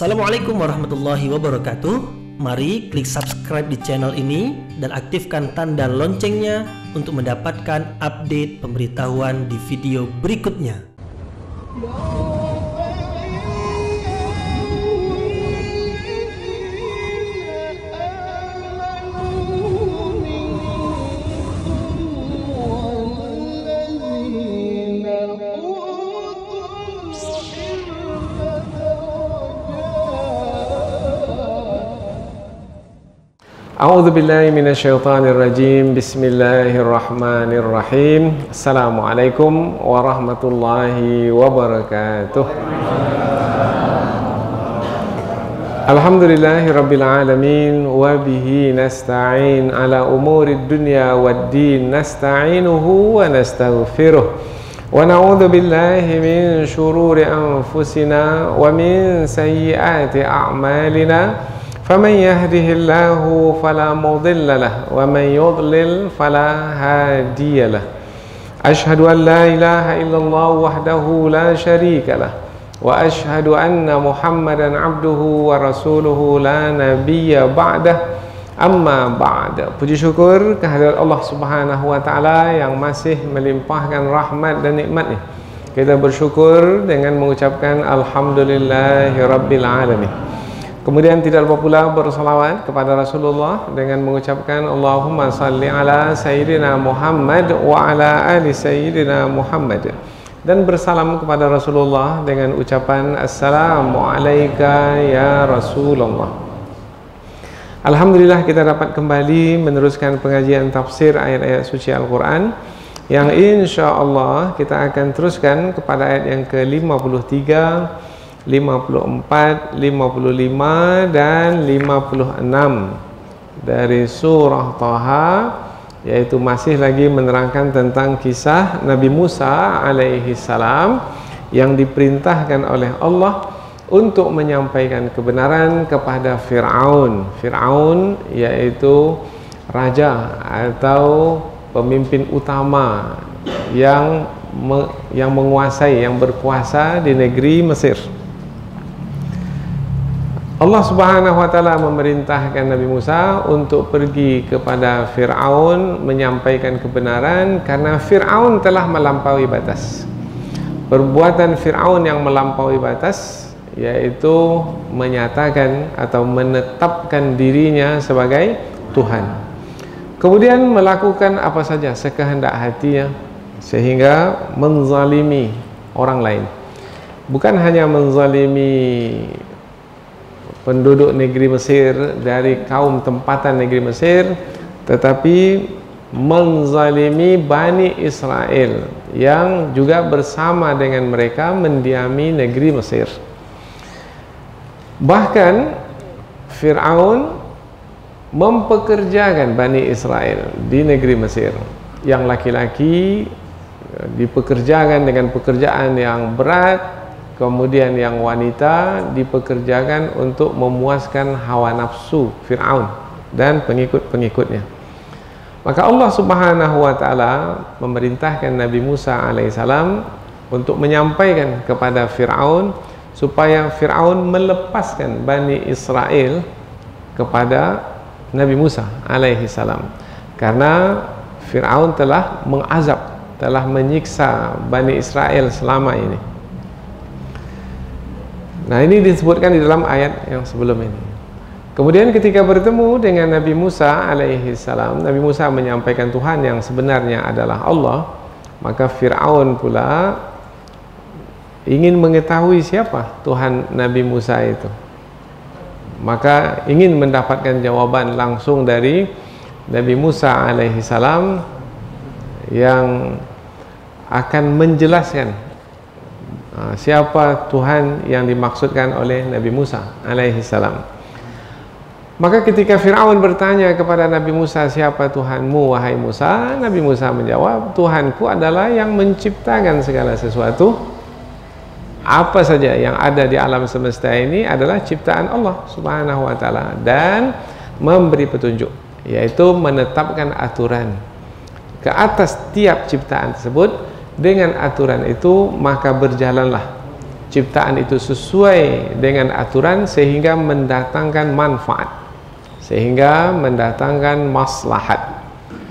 Assalamualaikum warahmatullahi wabarakatuh. Mari klik subscribe di channel ini dan aktifkan tanda loncengnya untuk mendapatkan update pemberitahuan di video berikutnya. A'udzu billahi minasyaitonir rajim. Bismillahirrahmanirrahim. Assalamualaikum warahmatullahi wabarakatuh. Alhamdulillahirabbil alamin wa bihi nasta'in ala umurid dunya waddin nasta'inuhu wa nastaghfiruh wa na'udzu billahi min shururi anfusina wa min sayyiati a'malina. فمن يهده الله فلا مضل له ومن يضلل فلا هادي له أشهد أن لا إله إلا الله وحده لا شريك له وأشهد أن محمدا عبده ورسوله لا نبي بعده أما بعد. Puji syukur kehadirat Allah Subhanahu wa taala yang masih melimpahkan rahmat dan nikmatnya. Kita bersyukur dengan mengucapkan alhamdulillahirabbil alamin. Kemudian tidak lupa pula bersalawat kepada Rasulullah dengan mengucapkan Allahumma salli ala Sayyidina Muhammad wa ala ali Sayyidina Muhammad, dan bersalam kepada Rasulullah dengan ucapan Assalamualaikum ya Rasulullah. Alhamdulillah kita dapat kembali meneruskan pengajian tafsir ayat-ayat suci Al-Quran yang insyaAllah kita akan teruskan kepada ayat yang ke-53, 54, 55 dan 56 dari surah Taha, yaitu masih lagi menerangkan tentang kisah Nabi Musa alaihi salam yang diperintahkan oleh Allah untuk menyampaikan kebenaran kepada Fir'aun. Fir'aun yaitu raja atau pemimpin utama yang menguasai, yang berkuasa di negeri Mesir. Allah Subhanahu wa taala memerintahkan Nabi Musa untuk pergi kepada Fir'aun menyampaikan kebenaran karena Fir'aun telah melampaui batas. Perbuatan Fir'aun yang melampaui batas yaitu menyatakan atau menetapkan dirinya sebagai Tuhan. Kemudian melakukan apa saja sekehendak hatinya sehingga menzalimi orang lain. Bukan hanya menzalimi penduduk negeri Mesir dari kaum tempatan negeri Mesir, tetapi menzalimi Bani Israel yang juga bersama dengan mereka mendiami negeri Mesir. Bahkan Fir'aun mempekerjakan Bani Israel di negeri Mesir. Yang laki-laki dipekerjakan dengan pekerjaan yang berat, kemudian yang wanita dipekerjakan untuk memuaskan hawa nafsu Fir'aun dan pengikut-pengikutnya. Maka Allah Subhanahu wa taala memerintahkan Nabi Musa alaihissalam untuk menyampaikan kepada Fir'aun supaya Fir'aun melepaskan Bani Israel kepada Nabi Musa alaihissalam, karena Fir'aun telah mengazab, telah menyiksa Bani Israel selama ini. Nah, ini disebutkan di dalam ayat yang sebelum ini. Kemudian ketika bertemu dengan Nabi Musa alaihi salam, Nabi Musa menyampaikan Tuhan yang sebenarnya adalah Allah, maka Fir'aun pula ingin mengetahui siapa Tuhan Nabi Musa itu. Maka ingin mendapatkan jawaban langsung dari Nabi Musa alaihi salam yang akan menjelaskan siapa Tuhan yang dimaksudkan oleh Nabi Musa alaihi salam. Maka ketika Fir'aun bertanya kepada Nabi Musa, siapa Tuhanmu wahai Musa? Nabi Musa menjawab, Tuhanku adalah yang menciptakan segala sesuatu. Apa saja yang ada di alam semesta ini adalah ciptaan Allah Subhanahu wa taala, dan memberi petunjuk, yaitu menetapkan aturan ke atas tiap ciptaan tersebut. Dengan aturan itu maka berjalanlah ciptaan itu sesuai dengan aturan sehingga mendatangkan manfaat, sehingga mendatangkan maslahat,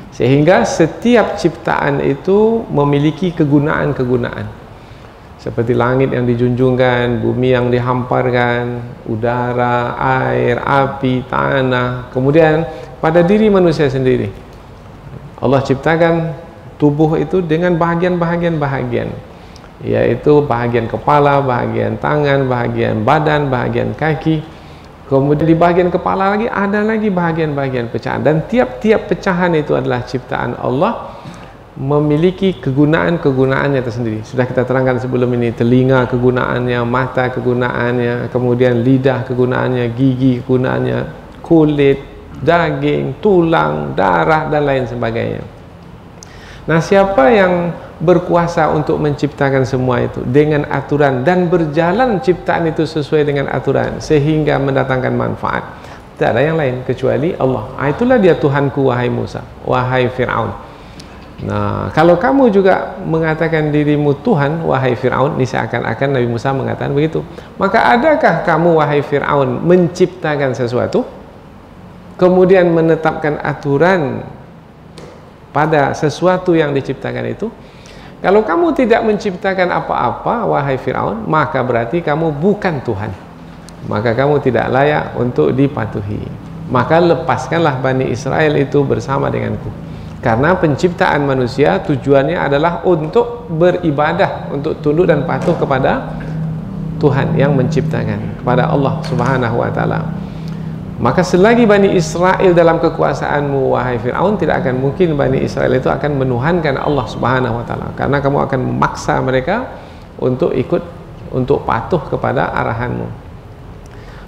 sehingga setiap ciptaan itu memiliki kegunaan-kegunaan. Seperti langit yang dijunjungkan, bumi yang dihamparkan, udara, air, api, tanah. Kemudian pada diri manusia sendiri, Allah ciptakan tubuh itu dengan bahagian-bahagian, yaitu bahagian kepala, bahagian tangan, bahagian badan, bahagian kaki. Kemudian di bahagian kepala lagi ada lagi bahagian-bahagian pecahan, dan tiap-tiap pecahan itu adalah ciptaan Allah, memiliki kegunaan-kegunaannya tersendiri. Sudah kita terangkan sebelum ini, telinga kegunaannya, mata kegunaannya, kemudian lidah kegunaannya, gigi kegunaannya, kulit, daging, tulang, darah, dan lain sebagainya. Nah, siapa yang berkuasa untuk menciptakan semua itu dengan aturan dan berjalan ciptaan itu sesuai dengan aturan sehingga mendatangkan manfaat? Tidak ada yang lain kecuali Allah. Itulah dia Tuhanku, wahai Musa, wahai Fir'aun. Nah, kalau kamu juga mengatakan dirimu Tuhan, wahai Fir'aun, ini seakan-akan Nabi Musa mengatakan begitu. Maka adakah kamu, wahai Fir'aun, menciptakan sesuatu, kemudian menetapkan aturan pada sesuatu yang diciptakan itu? Kalau kamu tidak menciptakan apa-apa, wahai Fir'aun, maka berarti kamu bukan Tuhan. Maka kamu tidak layak untuk dipatuhi. Maka lepaskanlah Bani Israel itu bersama denganku. Karena penciptaan manusia tujuannya adalah untuk beribadah, untuk tunduk dan patuh kepada Tuhan yang menciptakan, kepada Allah Subhanahu wa Ta'ala. Maka selagi Bani Israel dalam kekuasaanmu, wahai Fir'aun, tidak akan mungkin Bani Israel itu akan menuhankan Allah Subhanahu wa Ta'ala, karena kamu akan memaksa mereka untuk ikut, untuk patuh kepada arahanmu.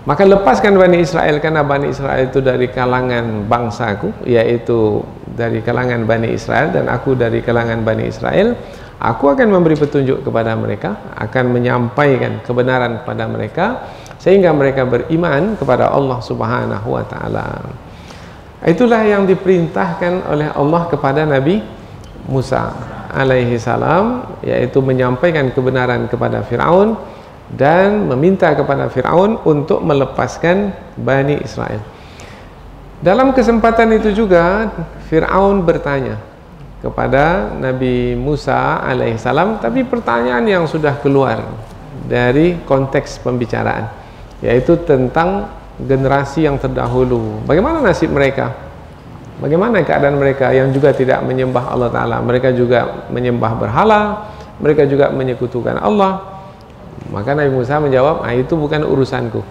Maka lepaskan Bani Israel, karena Bani Israel itu dari kalangan bangsaku, yaitu dari kalangan Bani Israel, dan aku dari kalangan Bani Israel. Aku akan memberi petunjuk kepada mereka, akan menyampaikan kebenaran kepada mereka, sehingga mereka beriman kepada Allah Subhanahu wa Ta'ala. Itulah yang diperintahkan oleh Allah kepada Nabi Musa alaihi salam, yaitu menyampaikan kebenaran kepada Fir'aun dan meminta kepada Fir'aun untuk melepaskan Bani Israel. Dalam kesempatan itu juga Fir'aun bertanya kepada Nabi Musa alaihissalam, tapi pertanyaan yang sudah keluar dari konteks pembicaraan, yaitu tentang generasi yang terdahulu. Bagaimana nasib mereka? Bagaimana keadaan mereka yang juga tidak menyembah Allah Ta'ala? Mereka juga menyembah berhala, mereka juga menyekutukan Allah. Maka Nabi Musa menjawab, itu bukan urusanku.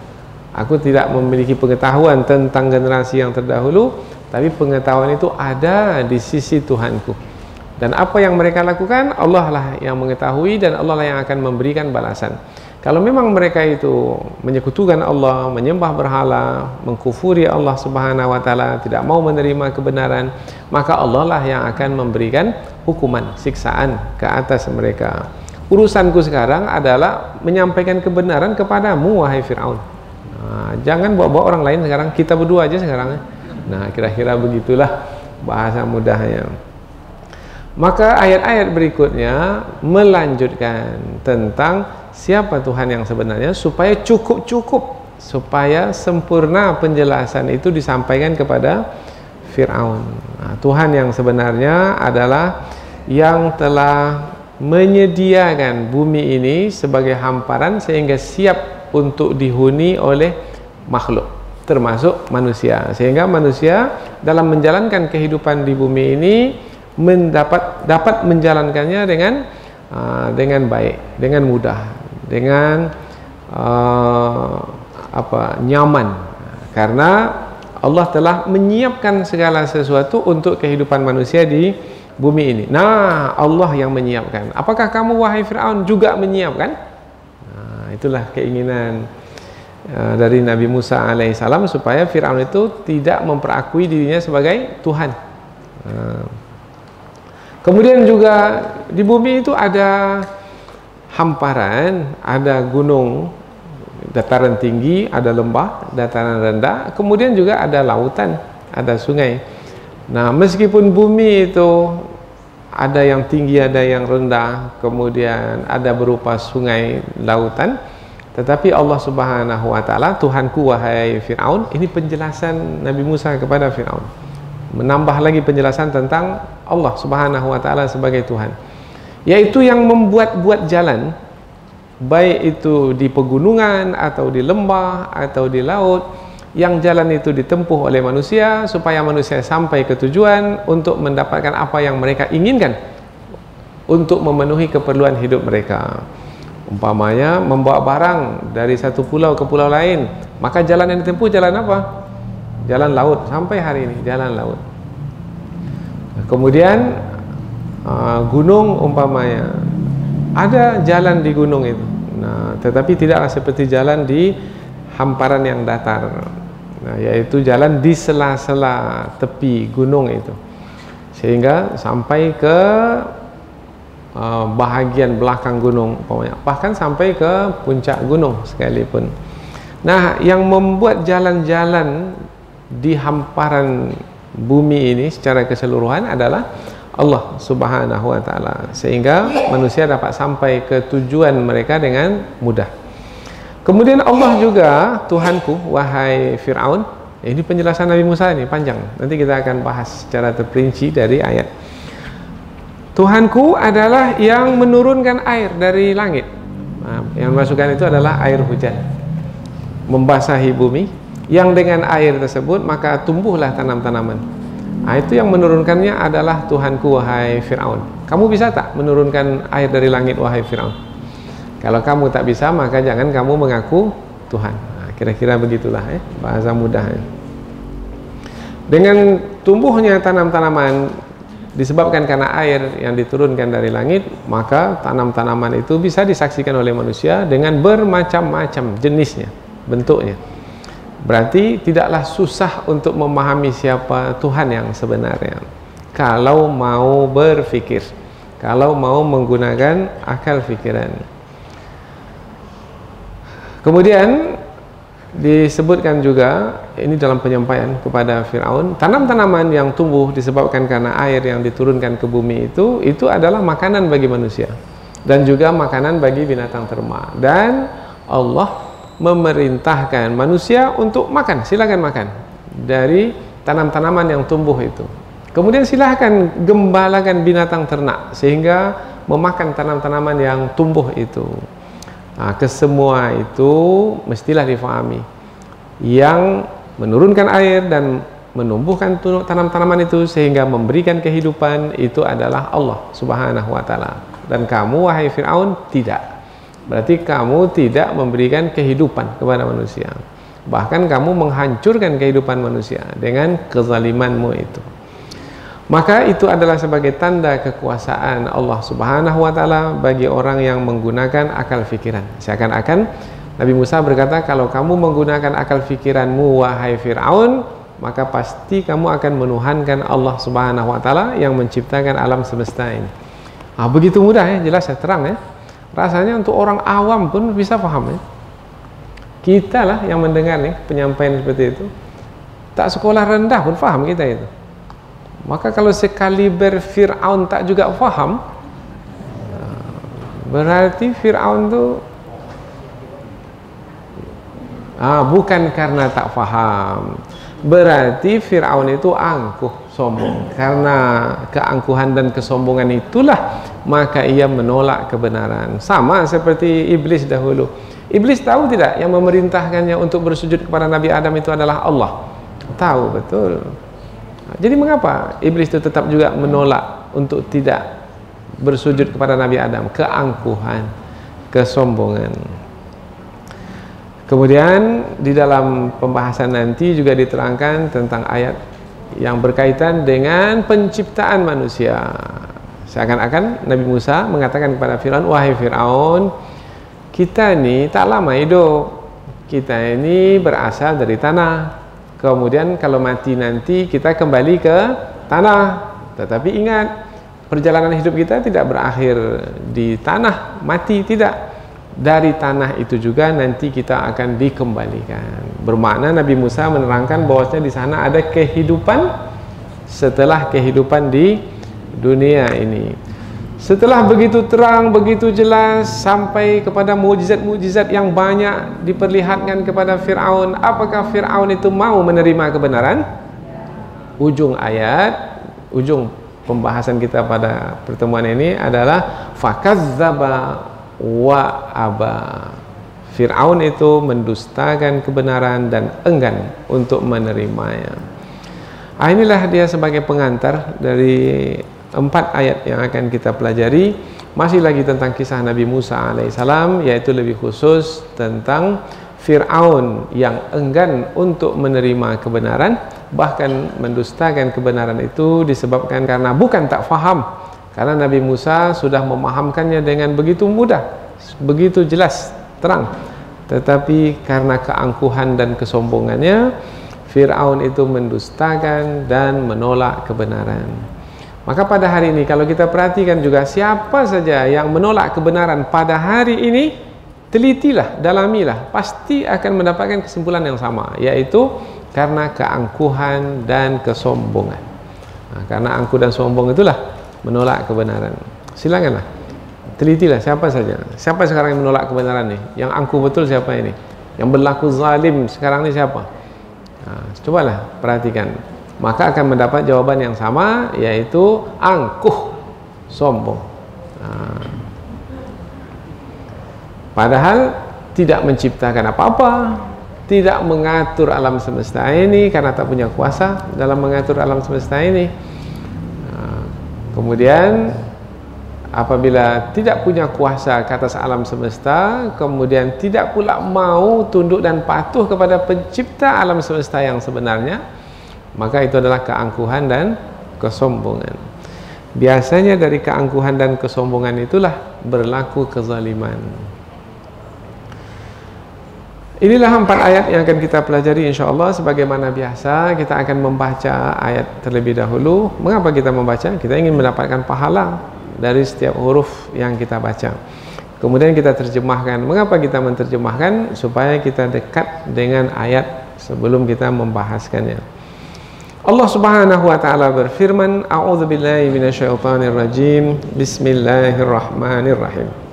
Aku tidak memiliki pengetahuan tentang generasi yang terdahulu, tapi pengetahuan itu ada di sisi Tuhanku. Dan apa yang mereka lakukan, Allah lah yang mengetahui, dan Allah lah yang akan memberikan balasan. Kalau memang mereka itu menyekutukan Allah, menyembah berhala, mengkufuri Allah Subhanahu wa Ta'ala, tidak mau menerima kebenaran, maka Allah lah yang akan memberikan hukuman, siksaan ke atas mereka. Urusanku sekarang adalah menyampaikan kebenaran kepadamu, wahai Fir'aun. Jangan bawa-bawa orang lain sekarang, kita berdua aja sekarang. Nah, kira-kira begitulah bahasa mudahnya. Maka ayat-ayat berikutnya melanjutkan tentang siapa Tuhan yang sebenarnya, supaya cukup-cukup, supaya sempurna penjelasan itu disampaikan kepada Fir'aun. Tuhan yang sebenarnya adalah yang telah menyediakan bumi ini sebagai hamparan sehingga siap untuk dihuni oleh makhluk, termasuk manusia, sehingga manusia dalam menjalankan kehidupan di bumi ini dapat menjalankannya dengan baik, dengan mudah, dengan nyaman, karena Allah telah menyiapkan segala sesuatu untuk kehidupan manusia di bumi ini. Nah, Allah yang menyiapkan. Apakah kamu, wahai Fir'aun, juga menyiapkan? Nah, itulah keinginan dari Nabi Musa alaihissalam, supaya Fir'aun itu tidak memperakui dirinya sebagai Tuhan. Kemudian juga di bumi itu ada hamparan, ada gunung, dataran tinggi, ada lembah, dataran rendah, kemudian juga ada lautan, ada sungai. Nah, meskipun bumi itu ada yang tinggi, ada yang rendah, kemudian ada berupa sungai, lautan. Tetapi Allah Subhanahu wa taala, Tuhanku wahai Firaun, ini penjelasan Nabi Musa kepada Firaun. Menambah lagi penjelasan tentang Allah Subhanahu wa taala sebagai Tuhan, yaitu yang membuat jalan, baik itu di pegunungan atau di lembah atau di laut, yang jalan itu ditempuh oleh manusia supaya manusia sampai ke tujuan untuk mendapatkan apa yang mereka inginkan untuk memenuhi keperluan hidup mereka. Umpamanya membawa barang dari satu pulau ke pulau lain, maka jalan yang ditempuh jalan apa? Jalan laut. Sampai hari ini jalan laut. Kemudian gunung umpamanya, ada jalan di gunung itu. Nah, tetapi tidaklah seperti jalan di hamparan yang datar. Nah, yaitu jalan di sela-sela tepi gunung itu, sehingga sampai ke bahagian belakang gunung, bahkan sampai ke puncak gunung sekalipun. Nah, yang membuat jalan-jalan di hamparan bumi ini secara keseluruhan adalah Allah Subhanahu wa taala, sehingga manusia dapat sampai ke tujuan mereka dengan mudah. Kemudian Allah juga, Tuhanku wahai Fir'aun. Ini penjelasan Nabi Musa ini panjang, nanti kita akan bahas secara terperinci dari ayat. Tuhanku adalah yang menurunkan air dari langit. Nah, yang dimasukkan itu adalah air hujan, membasahi bumi, yang dengan air tersebut maka tumbuhlah tanam-tanaman. Nah, itu yang menurunkannya adalah Tuhanku wahai Fir'aun. Kamu bisa tak menurunkan air dari langit wahai Fir'aun? Kalau kamu tak bisa, maka jangan kamu mengaku Tuhan. Nah, kira-kira begitulah bahasa mudah. Dengan tumbuhnya tanam-tanaman disebabkan karena air yang diturunkan dari langit, maka tanam-tanaman itu bisa disaksikan oleh manusia dengan bermacam-macam jenisnya, bentuknya. Berarti tidaklah susah untuk memahami siapa Tuhan yang sebenarnya, kalau mau berpikir, kalau mau menggunakan akal pikiran. Kemudian disebutkan juga ini dalam penyampaian kepada Fir'aun, tanam-tanaman yang tumbuh disebabkan karena air yang diturunkan ke bumi itu adalah makanan bagi manusia dan juga makanan bagi binatang ternak. Dan Allah memerintahkan manusia untuk makan, silakan makan dari tanam-tanaman yang tumbuh itu. Kemudian silakan gembalakan binatang ternak sehingga memakan tanam-tanaman yang tumbuh itu. Nah, kesemua itu mestilah difahami. Yang menurunkan air dan menumbuhkan tanam-tanaman itu sehingga memberikan kehidupan itu adalah Allah Subhanahu wa taala. Dan kamu wahai Fir'aun tidak. Berarti kamu tidak memberikan kehidupan kepada manusia. Bahkan kamu menghancurkan kehidupan manusia dengan kezalimanmu itu. Maka itu adalah sebagai tanda kekuasaan Allah Subhanahu wa taala bagi orang yang menggunakan akal fikiran. Seakan-akan Nabi Musa berkata, kalau kamu menggunakan akal fikiranmu wahai Fir'aun, maka pasti kamu akan menuhankan Allah Subhanahu wa taala yang menciptakan alam semesta ini. Nah, begitu mudah ya, jelas ya, terang ya. Rasanya untuk orang awam pun bisa paham ya. Kita lah yang mendengar nih penyampaian seperti itu. Tak sekolah rendah pun paham kita itu. Maka kalau sekaliber Fir'aun tak juga faham, berarti Fir'aun itu bukan karena tak faham, berarti Fir'aun itu angkuh, sombong. Karena keangkuhan dan kesombongan itulah maka ia menolak kebenaran. Sama seperti iblis dahulu. Iblis tahu tidak yang memerintahkannya untuk bersujud kepada Nabi Adam itu adalah Allah? Tahu betul. Jadi mengapa iblis itu tetap juga menolak untuk tidak bersujud kepada Nabi Adam? Keangkuhan, kesombongan. Kemudian di dalam pembahasan nanti juga diterangkan tentang ayat yang berkaitan dengan penciptaan manusia. Seakan-akan Nabi Musa mengatakan kepada Fir'aun, wahai Fir'aun, kita ini tak lama hidup, kita ini berasal dari tanah. Kemudian kalau mati nanti kita kembali ke tanah. Tetapi ingat, perjalanan hidup kita tidak berakhir di tanah, mati, tidak. Dari tanah itu juga nanti kita akan dikembalikan. Bermakna Nabi Musa menerangkan bahwasanya di sana ada kehidupan setelah kehidupan di dunia ini. Setelah begitu terang, begitu jelas, sampai kepada mukjizat-mukjizat yang banyak diperlihatkan kepada Fir'aun, apakah Fir'aun itu mau menerima kebenaran? Ujung ayat, ujung pembahasan kita pada pertemuan ini adalah fakazzaba wa aba. Fir'aun itu mendustakan kebenaran dan enggan untuk menerimanya. Inilah dia sebagai pengantar dari 4 ayat yang akan kita pelajari. Masih lagi tentang kisah Nabi Musa alaihissalam, yaitu lebih khusus tentang Fir'aun yang enggan untuk menerima kebenaran, bahkan mendustakan kebenaran itu disebabkan karena bukan tak faham, karena Nabi Musa sudah memahamkannya dengan begitu mudah, begitu jelas, terang, tetapi karena keangkuhan dan kesombongannya, Fir'aun itu mendustakan dan menolak kebenaran. Maka pada hari ini kalau kita perhatikan juga, siapa saja yang menolak kebenaran pada hari ini, telitilah, dalamilah, pasti akan mendapatkan kesimpulan yang sama, yaitu karena keangkuhan dan kesombongan. Karena angkuh dan sombong itulah menolak kebenaran. Silakanlah, telitilah siapa saja. Siapa sekarang yang menolak kebenaran nih? Yang angkuh betul siapa ini? Yang berlaku zalim sekarang ini siapa? Cobalah perhatikan, maka akan mendapat jawaban yang sama, yaitu angkuh, sombong. Padahal tidak menciptakan apa-apa, tidak mengatur alam semesta ini karena tak punya kuasa dalam mengatur alam semesta ini. Kemudian apabila tidak punya kuasa ke atas alam semesta, kemudian tidak pula mau tunduk dan patuh kepada pencipta alam semesta yang sebenarnya, maka itu adalah keangkuhan dan kesombongan. Biasanya dari keangkuhan dan kesombongan itulah berlaku kezaliman. Inilah 4 ayat yang akan kita pelajari insyaAllah. Sebagaimana biasa, kita akan membaca ayat terlebih dahulu. Mengapa kita membaca? Kita ingin mendapatkan pahala dari setiap huruf yang kita baca. Kemudian kita terjemahkan. Mengapa kita menterjemahkan? Supaya kita dekat dengan ayat sebelum kita membahaskannya. Allah Subhanahu wa taala berfirman, A'udzubillahi minasyaitonirrajim. Bismillahirrahmanirrahim.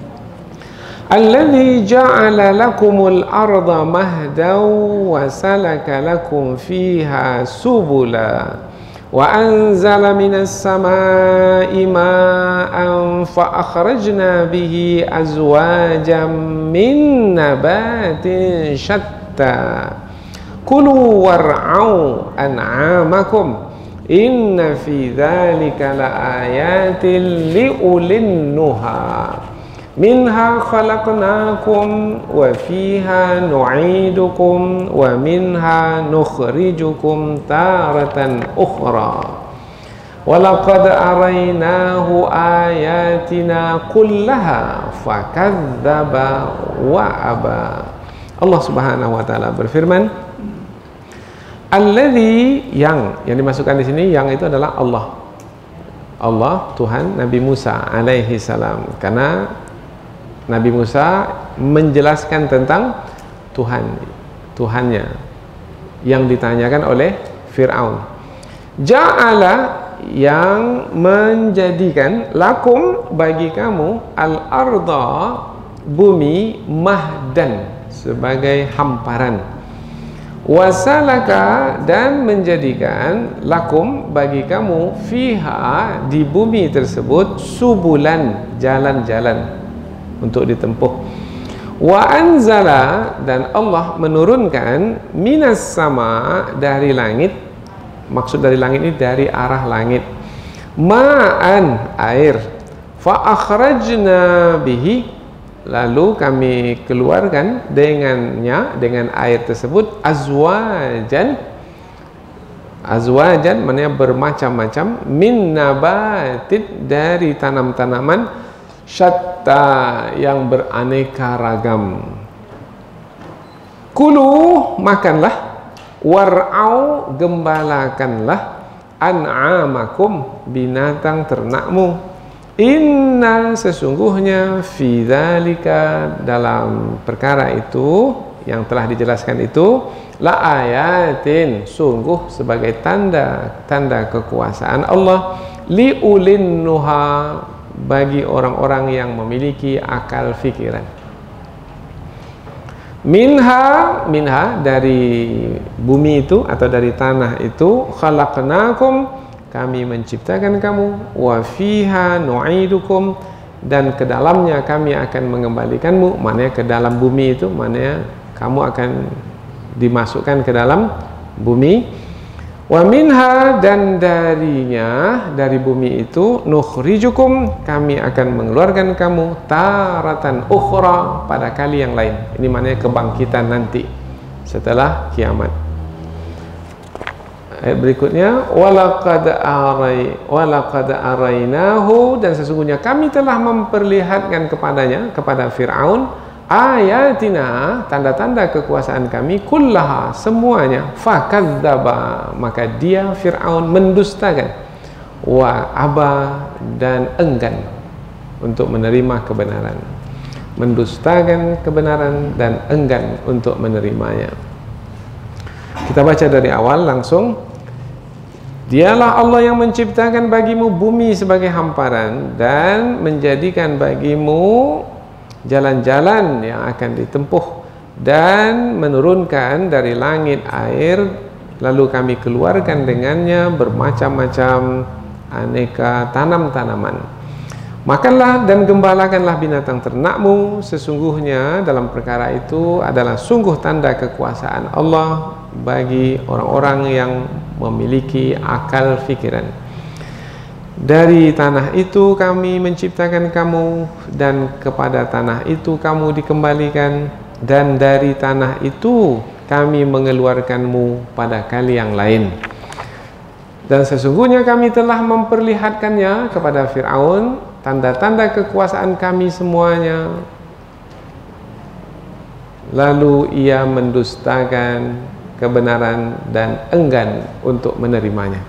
Alladzi ja'ala lakumul arda mahdan wa salaka lakum fiha subula wa anzala minas samaa'i ma'an fa akhrajna bihi azwajan min nabatin shatta kulu war'au an'amakum inna fi dzalika laayatin liulin nuha minha khalaqnakum wa fiha nu'idukum wa minha nukhrijukum taratan ukhra wa laqad araynahu ayatina kullaha fakadzdzaba wa aba. Allah Subhanahu wa taala berfirman, alladzi, yang dimasukkan di sini, yang itu adalah Allah. Allah Tuhan Nabi Musa alaihi salam, karena Nabi Musa menjelaskan tentang Tuhannya yang ditanyakan oleh Fir'aun. Ja'ala, yang menjadikan, lakum, bagi kamu, al-arda, bumi, mahdan, sebagai hamparan, wasalaka, dan menjadikan, lakum, bagi kamu, fiha, di bumi tersebut, subulan, jalan-jalan untuk ditempuh. Wa anzala, dan Allah menurunkan, minas sama, dari langit. Maksud dari langit ini dari arah langit, ma'an, air, fa akhrajna bihi, lalu kami keluarkan dengannya, dengan air tersebut, azwajan, azwajan maknanya bermacam-macam, min nabatin, dari tanam-tanaman, syatta, yang beraneka ragam. Kulu, makanlah, war'au, gembalakanlah, an'amakum, binatang ternakmu, inna, sesungguhnya, fi dzalika, dalam perkara itu, yang telah dijelaskan itu la ayatin, sungguh sebagai tanda kekuasaan Allah, li ulin nuha, bagi orang-orang yang memiliki akal fikiran. Minha dari bumi itu atau dari tanah itu, khalaqnakum, kami menciptakan kamu, wa fiha nu'idukum, dan ke dalamnya kami akan mengembalikanmu. Maknanya ke dalam bumi itu, maknanya kamu akan dimasukkan ke dalam bumi. Wa minha, dan darinya, dari bumi itu, nukhrijukum, kami akan mengeluarkan kamu, taratan ukhra, pada kali yang lain. Ini maknanya kebangkitan nanti setelah kiamat. Ayat berikutnya, walaqad arainahu, dan sesungguhnya kami telah memperlihatkan kepadanya, kepada Fir'aun, ayatina, tanda-tanda kekuasaan kami, kullaha, semuanya, fakadzdzaba, maka dia Fir'aun mendustakan, wa aba, dan enggan untuk menerima kebenaran, mendustakan kebenaran dan enggan untuk menerimanya. Kita baca dari awal langsung. Dialah Allah yang menciptakan bagimu bumi sebagai hamparan dan menjadikan bagimu jalan-jalan yang akan ditempuh, dan menurunkan dari langit air, lalu kami keluarkan dengannya bermacam-macam aneka tanam-tanaman. Makanlah dan gembalakanlah binatang ternakmu, sesungguhnya dalam perkara itu adalah sungguh tanda kekuasaan Allah bagi orang-orang yang memiliki akal fikiran. Dari tanah itu kami menciptakan kamu, dan kepada tanah itu kamu dikembalikan, dan dari tanah itu kami mengeluarkanmu pada kali yang lain. Dan sesungguhnya kami telah memperlihatkannya kepada Fir'aun tanda-tanda kekuasaan kami semuanya, lalu ia mendustakan kebenaran dan enggan untuk menerimanya.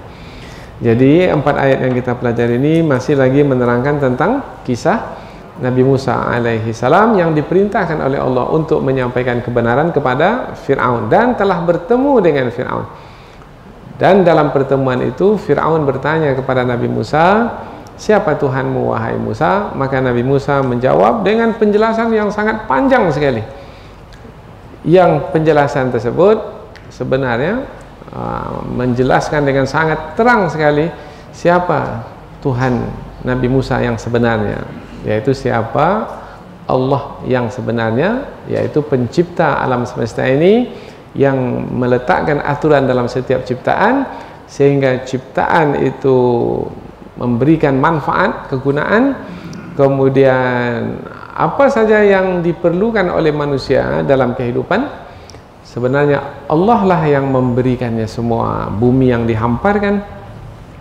Jadi 4 ayat yang kita pelajari ini masih lagi menerangkan tentang kisah Nabi Musa alaihi salam yang diperintahkan oleh Allah untuk menyampaikan kebenaran kepada Fir'aun, dan telah bertemu dengan Fir'aun. Dan dalam pertemuan itu Fir'aun bertanya kepada Nabi Musa, siapa Tuhanmu wahai Musa? Maka Nabi Musa menjawab dengan penjelasan yang sangat panjang sekali, yang penjelasan tersebut sebenarnya menjelaskan dengan sangat terang sekali siapa Tuhan Nabi Musa yang sebenarnya, yaitu siapa Allah yang sebenarnya, yaitu pencipta alam semesta ini, yang meletakkan aturan dalam setiap ciptaan sehingga ciptaan itu memberikan manfaat, kegunaan. Kemudian apa saja yang diperlukan oleh manusia dalam kehidupan, sebenarnya Allah lah yang memberikannya semua. Bumi yang dihamparkan,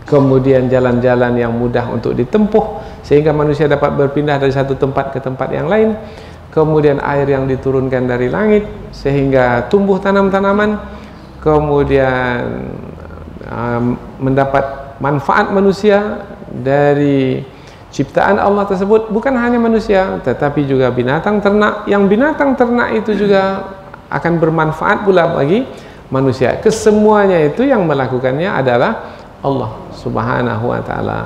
kemudian jalan-jalan yang mudah untuk ditempuh sehingga manusia dapat berpindah dari satu tempat ke tempat yang lain, kemudian air yang diturunkan dari langit sehingga tumbuh tanam-tanaman, kemudian mendapat manfaat manusia dari ciptaan Allah tersebut. Bukan hanya manusia tetapi juga binatang ternak, yang binatang ternak itu juga akan bermanfaat pula bagi manusia. Kesemuanya itu yang melakukannya adalah Allah Subhanahu wa ta'ala.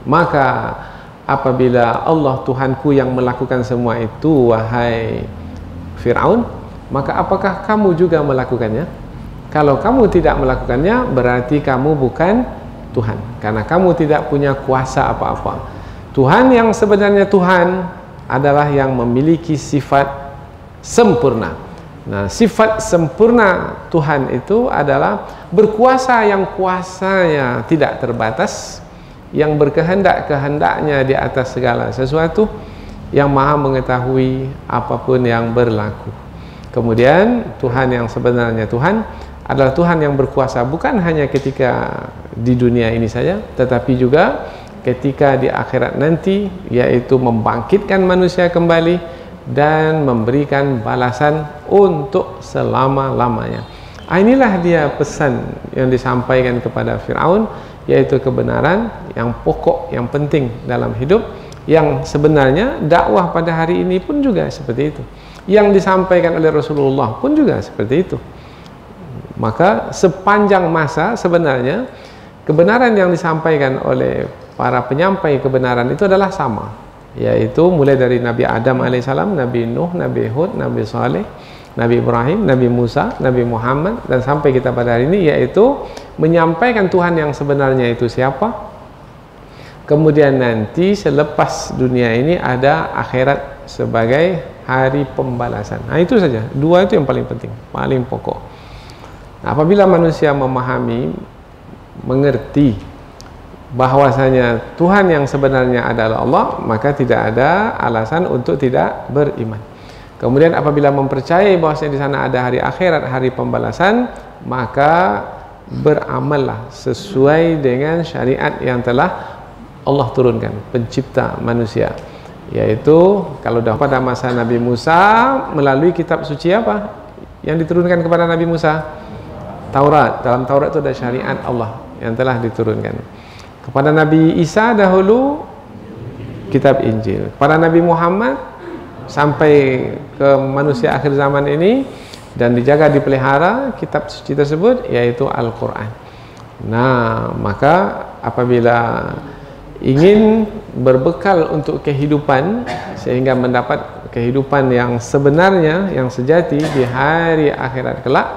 Maka apabila Allah Tuhanku yang melakukan semua itu, wahai Fir'aun, maka apakah kamu juga melakukannya? Kalau kamu tidak melakukannya, berarti kamu bukan Tuhan, karena kamu tidak punya kuasa apa-apa. Tuhan yang sebenarnya Tuhan adalah yang memiliki sifat sempurna. Nah, sifat sempurna Tuhan itu adalah berkuasa yang kuasanya tidak terbatas, yang berkehendak-kehendaknya di atas segala sesuatu, yang maha mengetahui apapun yang berlaku. Kemudian Tuhan yang sebenarnya Tuhan adalah Tuhan yang berkuasa bukan hanya ketika di dunia ini saja, tetapi juga ketika di akhirat nanti, yaitu membangkitkan manusia kembali dan memberikan balasan untuk selama-lamanya. Inilah dia pesan yang disampaikan kepada Fir'aun, yaitu kebenaran yang pokok, yang penting dalam hidup, yang sebenarnya dakwah pada hari ini pun juga seperti itu. yang disampaikan oleh Rasulullah pun juga seperti itu. Maka sepanjang masa sebenarnya kebenaran yang disampaikan oleh para penyampai kebenaran itu adalah sama, yaitu mulai dari Nabi Adam alaihissalam, Nabi Nuh, Nabi Hud, Nabi Saleh, Nabi Ibrahim, Nabi Musa, Nabi Muhammad, dan sampai kita pada hari ini, yaitu menyampaikan Tuhan yang sebenarnya itu siapa. Kemudian nanti selepas dunia ini ada akhirat sebagai hari pembalasan. Nah, itu saja. Dua itu yang paling penting, paling pokok. Nah, apabila manusia memahami, mengerti bahwasanya Tuhan yang sebenarnya adalah Allah, maka tidak ada alasan untuk tidak beriman. Kemudian apabila mempercayai bahwasanya di sana ada hari akhirat, hari pembalasan, maka beramallah sesuai dengan syariat yang telah Allah turunkan, pencipta manusia. Yaitu kalau dah pada masa Nabi Musa melalui kitab suci apa yang diturunkan kepada Nabi Musa? Taurat. Dalam Taurat itu ada syariat Allah yang telah diturunkan. Kepada Nabi Isa dahulu kitab Injil. Kepada Nabi Muhammad sampai ke manusia akhir zaman ini dan dijaga, dipelihara kitab suci tersebut, yaitu Al-Quran. Nah, maka apabila ingin berbekal untuk kehidupan sehingga mendapat kehidupan yang sebenarnya, yang sejati di hari akhirat kelak,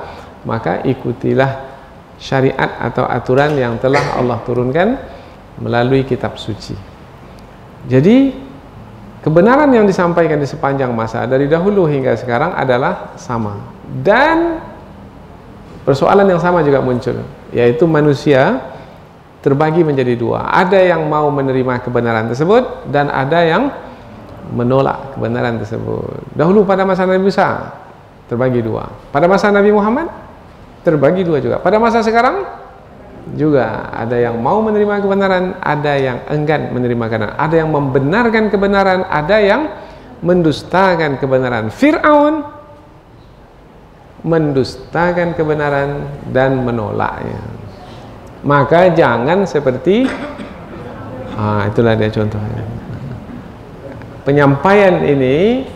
maka ikutilah syariat atau aturan yang telah Allah turunkan melalui kitab suci. Jadi kebenaran yang disampaikan di sepanjang masa dari dahulu hingga sekarang adalah sama, dan persoalan yang sama juga muncul, yaitu manusia terbagi menjadi dua. Ada yang mau menerima kebenaran tersebut dan ada yang menolak kebenaran tersebut. Dahulu pada masa Nabi Musa terbagi dua. Pada masa Nabi Muhammad terbagi dua juga. Pada masa sekarang juga ada yang mau menerima kebenaran, ada yang enggan menerima kebenaran. Ada yang membenarkan kebenaran, ada yang mendustakan kebenaran. Fir'aun mendustakan kebenaran dan menolaknya. Maka jangan seperti itulah dia contohnya. Penyampaian ini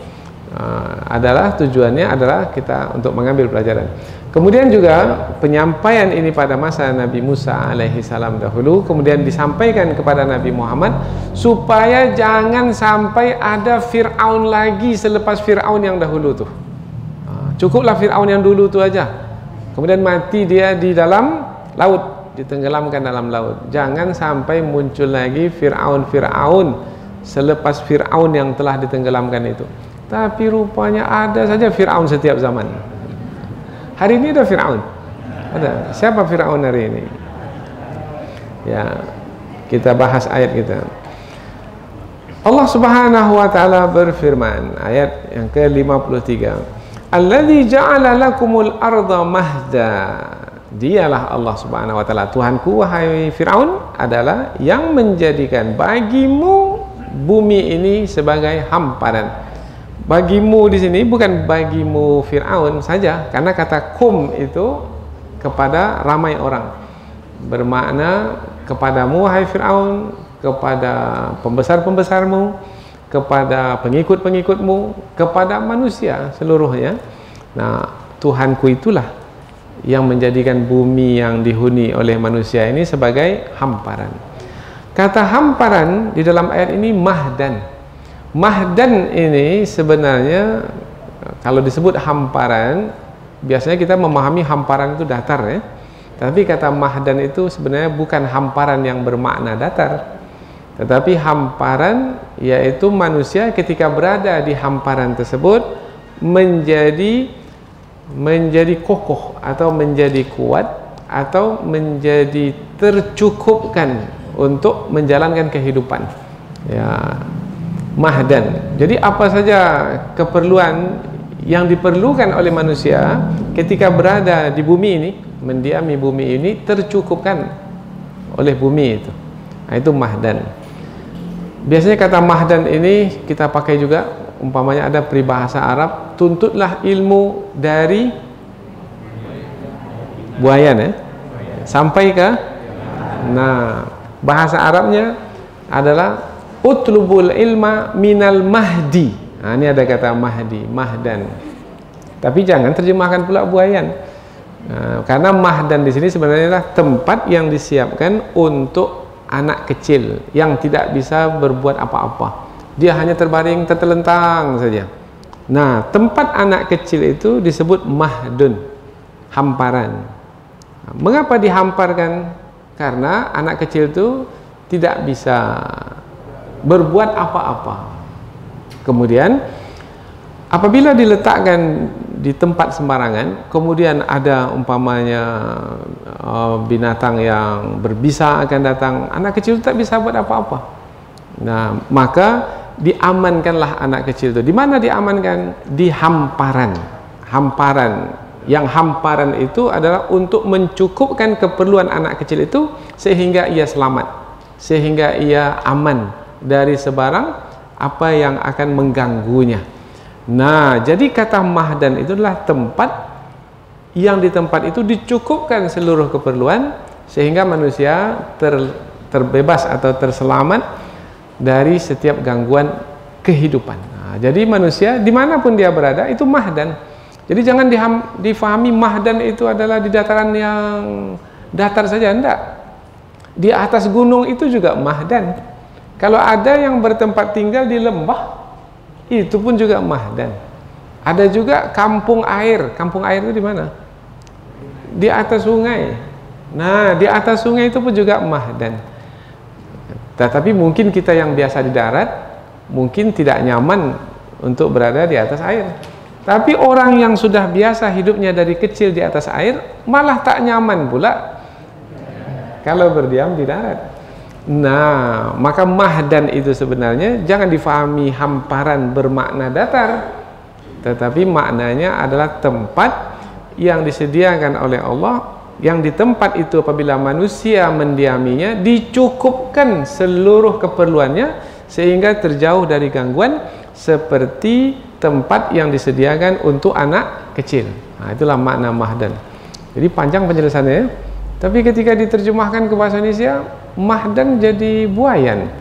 adalah tujuannya adalah kita untuk mengambil pelajaran. Kemudian juga penyampaian ini pada masa Nabi Musa alaihi salam dahulu, kemudian disampaikan kepada Nabi Muhammad supaya jangan sampai ada Fir'aun lagi selepas Fir'aun yang dahulu tuh. Cukuplah Fir'aun yang dulu tu aja. Kemudian mati dia di dalam laut, ditenggelamkan dalam laut. Jangan sampai muncul lagi Fir'aun selepas Fir'aun yang telah ditenggelamkan itu. Tapi rupanya ada saja Fir'aun setiap zaman. Hari ini ada Fir'aun. Ada. Siapa Fir'aun hari ini? Ya, kita bahas ayat kita. Allah Subhanahu wa taala berfirman, ayat yang ke-53. Alladzi ja'ala lakumul arda mahda. Dialah Allah Subhanahu wa taala, Tuhanku wahai Firaun, adalah yang menjadikan bagimu bumi ini sebagai hamparan. Bagimu di sini bukan bagimu Firaun saja, karena kata kum itu kepada ramai orang. Bermakna kepadamu wahai Firaun, kepada pembesar-pembesarmu, kepada pengikut-pengikutmu, kepada manusia seluruhnya. Nah, Tuhanku itulah yang menjadikan bumi yang dihuni oleh manusia ini sebagai hamparan. Kata hamparan di dalam ayat ini mahdan. Mahdan ini sebenarnya kalau disebut hamparan, biasanya kita memahami hamparan itu datar ya. Tapi kata mahdan itu sebenarnya bukan hamparan yang bermakna datar, tetapi hamparan yaitu manusia ketika berada di hamparan tersebut menjadi kokoh atau menjadi kuat atau menjadi tercukupkan untuk menjalankan kehidupan. Ya, mahdan. Jadi apa saja keperluan yang diperlukan oleh manusia ketika berada di bumi ini, mendiami bumi ini, tercukupkan oleh bumi itu. Nah, itu mahdan. Biasanya kata mahdan ini kita pakai juga, umpamanya ada peribahasa Arab, tuntutlah ilmu dari buayan ya, sampai ke, nah bahasa Arabnya adalah utlubul ilma minal mahdi. Ini ada kata mahdi, mahdan. Tapi jangan terjemahkan pula buayan. Karena mahdan di sini sebenarnya adalah tempat yang disiapkan untuk anak kecil yang tidak bisa berbuat apa-apa. Dia hanya terbaring tertelentang saja. Nah, tempat anak kecil itu disebut mahdun, hamparan. Mengapa dihamparkan? Karena anak kecil itu tidak bisa berbuat apa-apa. Kemudian apabila diletakkan di tempat sembarangan, kemudian ada umpamanya binatang yang berbisa akan datang, anak kecil itu tak bisa buat apa-apa. Nah, maka diamankanlah anak kecil itu. Di mana diamankan? Di hamparan. Hamparan. Yang hamparan itu adalah untuk mencukupkan keperluan anak kecil itu sehingga ia selamat, sehingga ia aman dari sebarang apa yang akan mengganggunya. Nah, jadi kata mahdan itu adalah tempat yang di tempat itu dicukupkan seluruh keperluan sehingga manusia terbebas atau terselamat dari setiap gangguan kehidupan. Nah, jadi manusia dimanapun dia berada itu mahdan. Jadi jangan difahami mahdan itu adalah di dataran yang datar saja, enggak. Di atas gunung itu juga mahdan. Kalau ada yang bertempat tinggal di lembah, itu pun juga mahdan. Ada juga kampung air. Kampung air itu di mana? Di atas sungai. Nah, di atas sungai itu pun juga mahdan. Tetapi mungkin kita yang biasa di darat mungkin tidak nyaman untuk berada di atas air. Tapi orang yang sudah biasa hidupnya dari kecil di atas air malah tak nyaman pula kalau berdiam di darat. Nah, maka mahdan itu sebenarnya jangan difahami hamparan bermakna datar, tetapi maknanya adalah tempat yang disediakan oleh Allah, yang di tempat itu apabila manusia mendiaminya dicukupkan seluruh keperluannya sehingga terjauh dari gangguan, seperti tempat yang disediakan untuk anak kecil. Nah, itulah makna mahdan. Jadi panjang penjelasannya, tapi ketika diterjemahkan ke bahasa Indonesia, mahdan jadi buayan.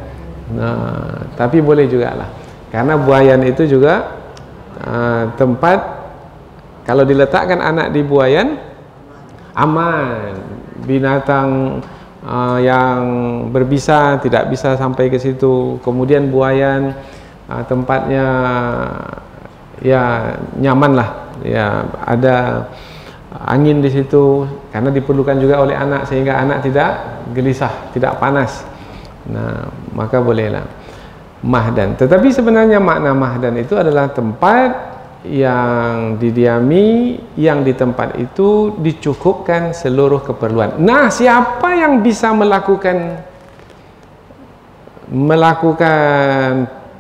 Nah, tapi boleh juga lah, karena buayan itu juga tempat kalau diletakkan anak di buayan aman, binatang yang berbisa tidak bisa sampai ke situ. Kemudian buayan tempatnya ya nyaman lah, ya ada angin di situ karena diperlukan juga oleh anak sehingga anak tidak gelisah, tidak panas. Nah, maka bolehlah mahdan. Tetapi sebenarnya makna mahdan itu adalah tempat yang didiami, yang di tempat itu dicukupkan seluruh keperluan. Nah, siapa yang bisa melakukan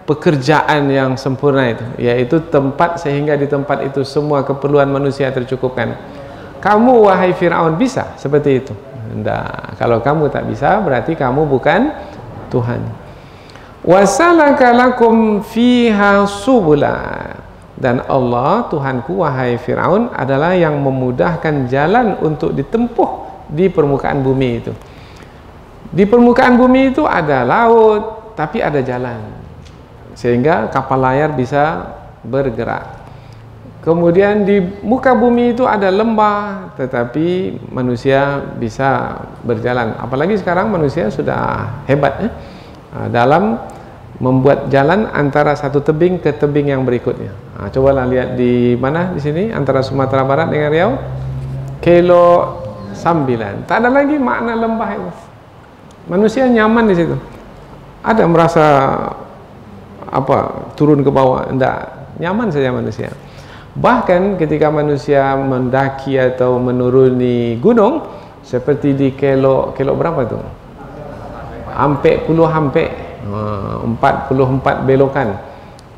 pekerjaan yang sempurna itu, yaitu tempat sehingga di tempat itu semua keperluan manusia tercukupkan? Kamu wahai Fir'aun bisa seperti itu? Tidak. Kalau kamu tak bisa, berarti kamu bukan Tuhan. Wasalaka lakum fiha subula. Dan Allah, Tuhanku wahai Fir'aun, adalah yang memudahkan jalan untuk ditempuh di permukaan bumi itu. Di permukaan bumi itu ada laut, tapi ada jalan, sehingga kapal layar bisa bergerak. Kemudian di muka bumi itu ada lembah, tetapi manusia bisa berjalan. Apalagi sekarang manusia sudah hebat dalam membuat jalan antara satu tebing ke tebing yang berikutnya. Nah, cobalah lihat di mana di sini antara Sumatera Barat dengan Riau, kilo 9. Tak ada lagi makna lembah itu. Manusia nyaman di situ. Ada merasa apa turun ke bawah? Enggak, nyaman saja manusia. Bahkan ketika manusia mendaki atau menuruni gunung, seperti di kilo berapa tuh? Hampir 44 belokan.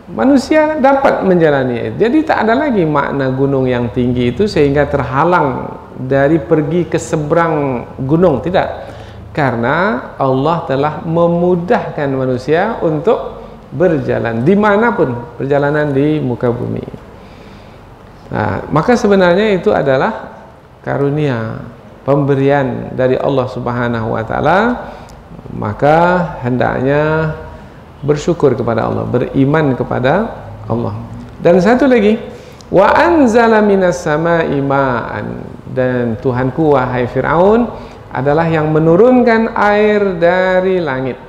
Manusia dapat menjalani. Jadi tak ada lagi makna gunung yang tinggi itu sehingga terhalang dari pergi ke seberang gunung, tidak. Karena Allah telah memudahkan manusia untuk berjalan dimanapun perjalanan di muka bumi. Nah, maka sebenarnya itu adalah karunia, pemberian dari Allah Subhanahu wa taala. Maka hendaknya bersyukur kepada Allah, beriman kepada Allah. Dan satu lagi, wa anzala minas sama'i ma'an, dan Tuhanku wahai Fir'aun adalah yang menurunkan air dari langit.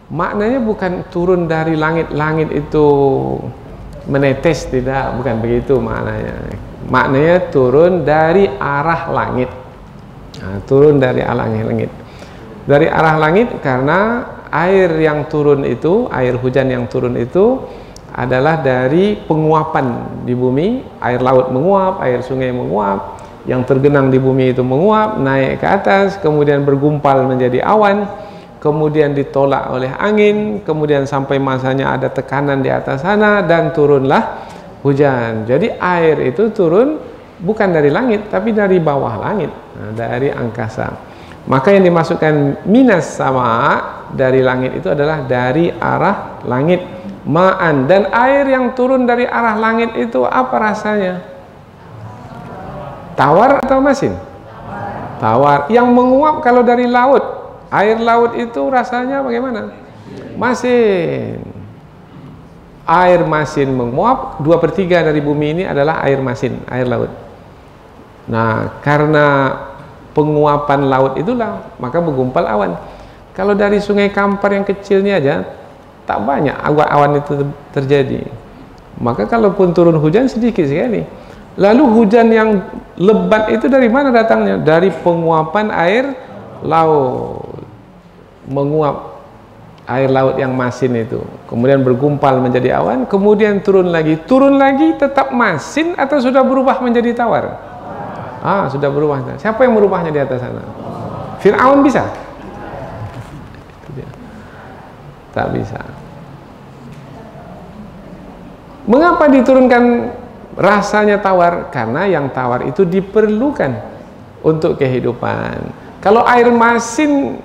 Maknanya bukan turun dari langit, langit itu menetes, tidak, bukan begitu maknanya. Maknanya turun dari arah langit. Nah, turun dari arah langit. Dari arah langit karena air yang turun itu, air hujan yang turun itu adalah dari penguapan di bumi. Air laut menguap, air sungai menguap, yang tergenang di bumi itu menguap, naik ke atas, kemudian bergumpal menjadi awan, kemudian ditolak oleh angin, kemudian sampai masanya ada tekanan di atas sana, dan turunlah hujan. Jadi air itu turun bukan dari langit, tapi dari bawah langit, dari angkasa. Maka yang dimasukkan minas sama dari langit itu adalah dari arah langit, ma'an. Dan air yang turun dari arah langit itu apa rasanya? Tawar atau masin? Tawar. Yang menguap kalau dari laut, air laut itu rasanya bagaimana? Masin. Air masin menguap, 2/3 dari bumi ini adalah air masin, air laut. Nah, karena penguapan laut itulah maka bergumpal awan. Kalau dari sungai Kampar yang kecil ini aja tak banyak awan itu terjadi. Maka kalaupun turun hujan sedikit sekali. Lalu hujan yang lebat itu dari mana datangnya? Dari penguapan air laut. Menguap air laut yang masin itu, kemudian bergumpal menjadi awan, kemudian turun lagi tetap masin atau sudah berubah menjadi tawar? Sudah berubah. Siapa yang merubahnya di atas sana? Fir'aun bisa? Tak bisa. Mengapa diturunkan rasanya tawar? Karena yang tawar itu diperlukan untuk kehidupan. Kalau air masin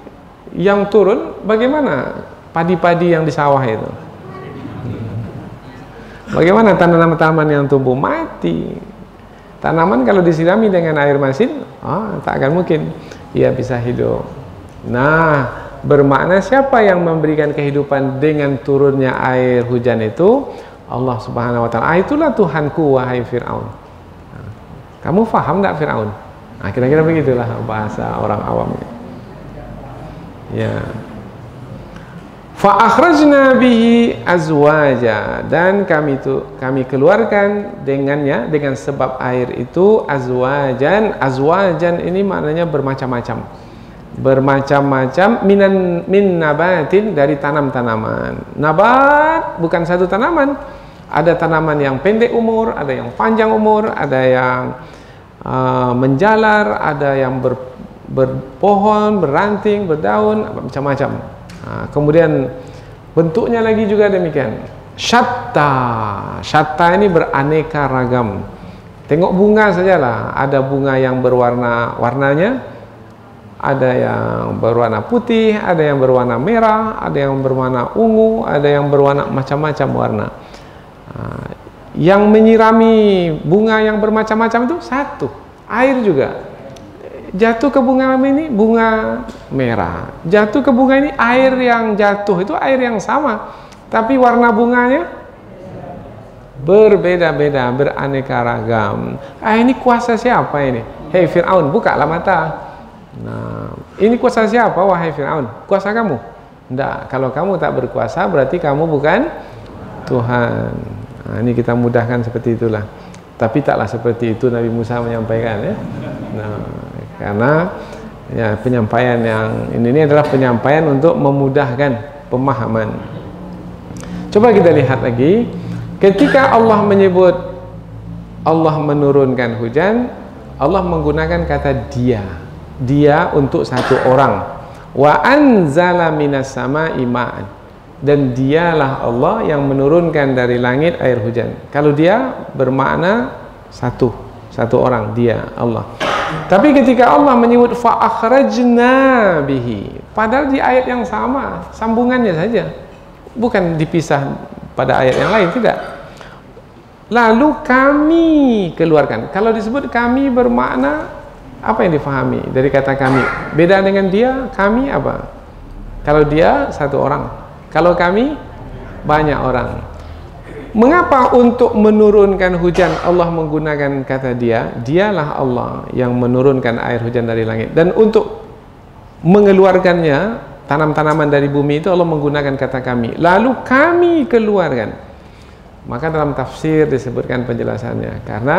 yang turun, bagaimana padi-padi yang di sawah itu? Bagaimana tanaman-tanaman yang tumbuh? Mati. Tanaman kalau disirami dengan air masin, tak akan mungkin ia bisa hidup. Nah, bermakna siapa yang memberikan kehidupan dengan turunnya air hujan itu? Allah Subhanahu wa ta'ala. Itulah Tuhanku wahai Fir'aun. Kamu faham tak Fir'aun? Kira-kira begitulah bahasa orang awam. Ya. Fa akhrajna bihi azwaja, dan kami keluarkan dengannya, dengan sebab air itu, azwajan. Azwajan ini maknanya bermacam-macam. Bermacam-macam min nabatin, dari tanam-tanaman. Nabat bukan satu tanaman. Ada tanaman yang pendek umur, ada yang panjang umur, ada yang menjalar, ada yang berpohon, berranting, berdaun, macam-macam. Kemudian bentuknya lagi juga demikian. Syatta ini beraneka ragam. Tengok bunga sajalah, ada bunga yang warnanya, ada yang berwarna putih, ada yang berwarna merah, ada yang berwarna ungu, ada yang berwarna macam-macam warna. Yang menyirami bunga yang bermacam-macam itu satu, air juga. Jatuh ke bunga ini bunga merah, jatuh ke bunga ini air yang jatuh itu air yang sama, tapi warna bunganya berbeda-beda, beraneka ragam. Ini kuasa siapa ini? Hei Fir'aun, bukalah mata. Nah, ini kuasa siapa wahai Fir'aun? Kuasa kamu? Tidak. Kalau kamu tak berkuasa berarti kamu bukan Tuhan. Ini kita mudahkan seperti itulah. Tapi taklah seperti itu Nabi Musa menyampaikan, ya. Nah, karena ya penyampaian yang ini adalah penyampaian untuk memudahkan pemahaman. Coba kita lihat lagi, ketika Allah menyebut Allah menurunkan hujan, Allah menggunakan kata dia untuk satu orang. Wa anzala minas sama'i ma'an, dan dialah Allah yang menurunkan dari langit air hujan. Kalau dia bermakna satu orang, dia Allah. Tapi ketika Allah menyebut fa akhrajna bihi, padahal di ayat yang sama, sambungannya saja, bukan dipisah pada ayat yang lain, tidak. Lalu kami keluarkan. Kalau disebut kami bermakna apa yang difahami dari kata kami? Beda dengan dia, kami apa? Kalau dia satu orang, kalau kami banyak orang. mengapa untuk menurunkan hujan Allah menggunakan kata dia? Dialah Allah yang menurunkan air hujan dari langit. Dan untuk mengeluarkannya, tanam-tanaman dari bumi itu Allah menggunakan kata kami. Lalu kami keluarkan. Maka dalam tafsir disebutkan penjelasannya. Karena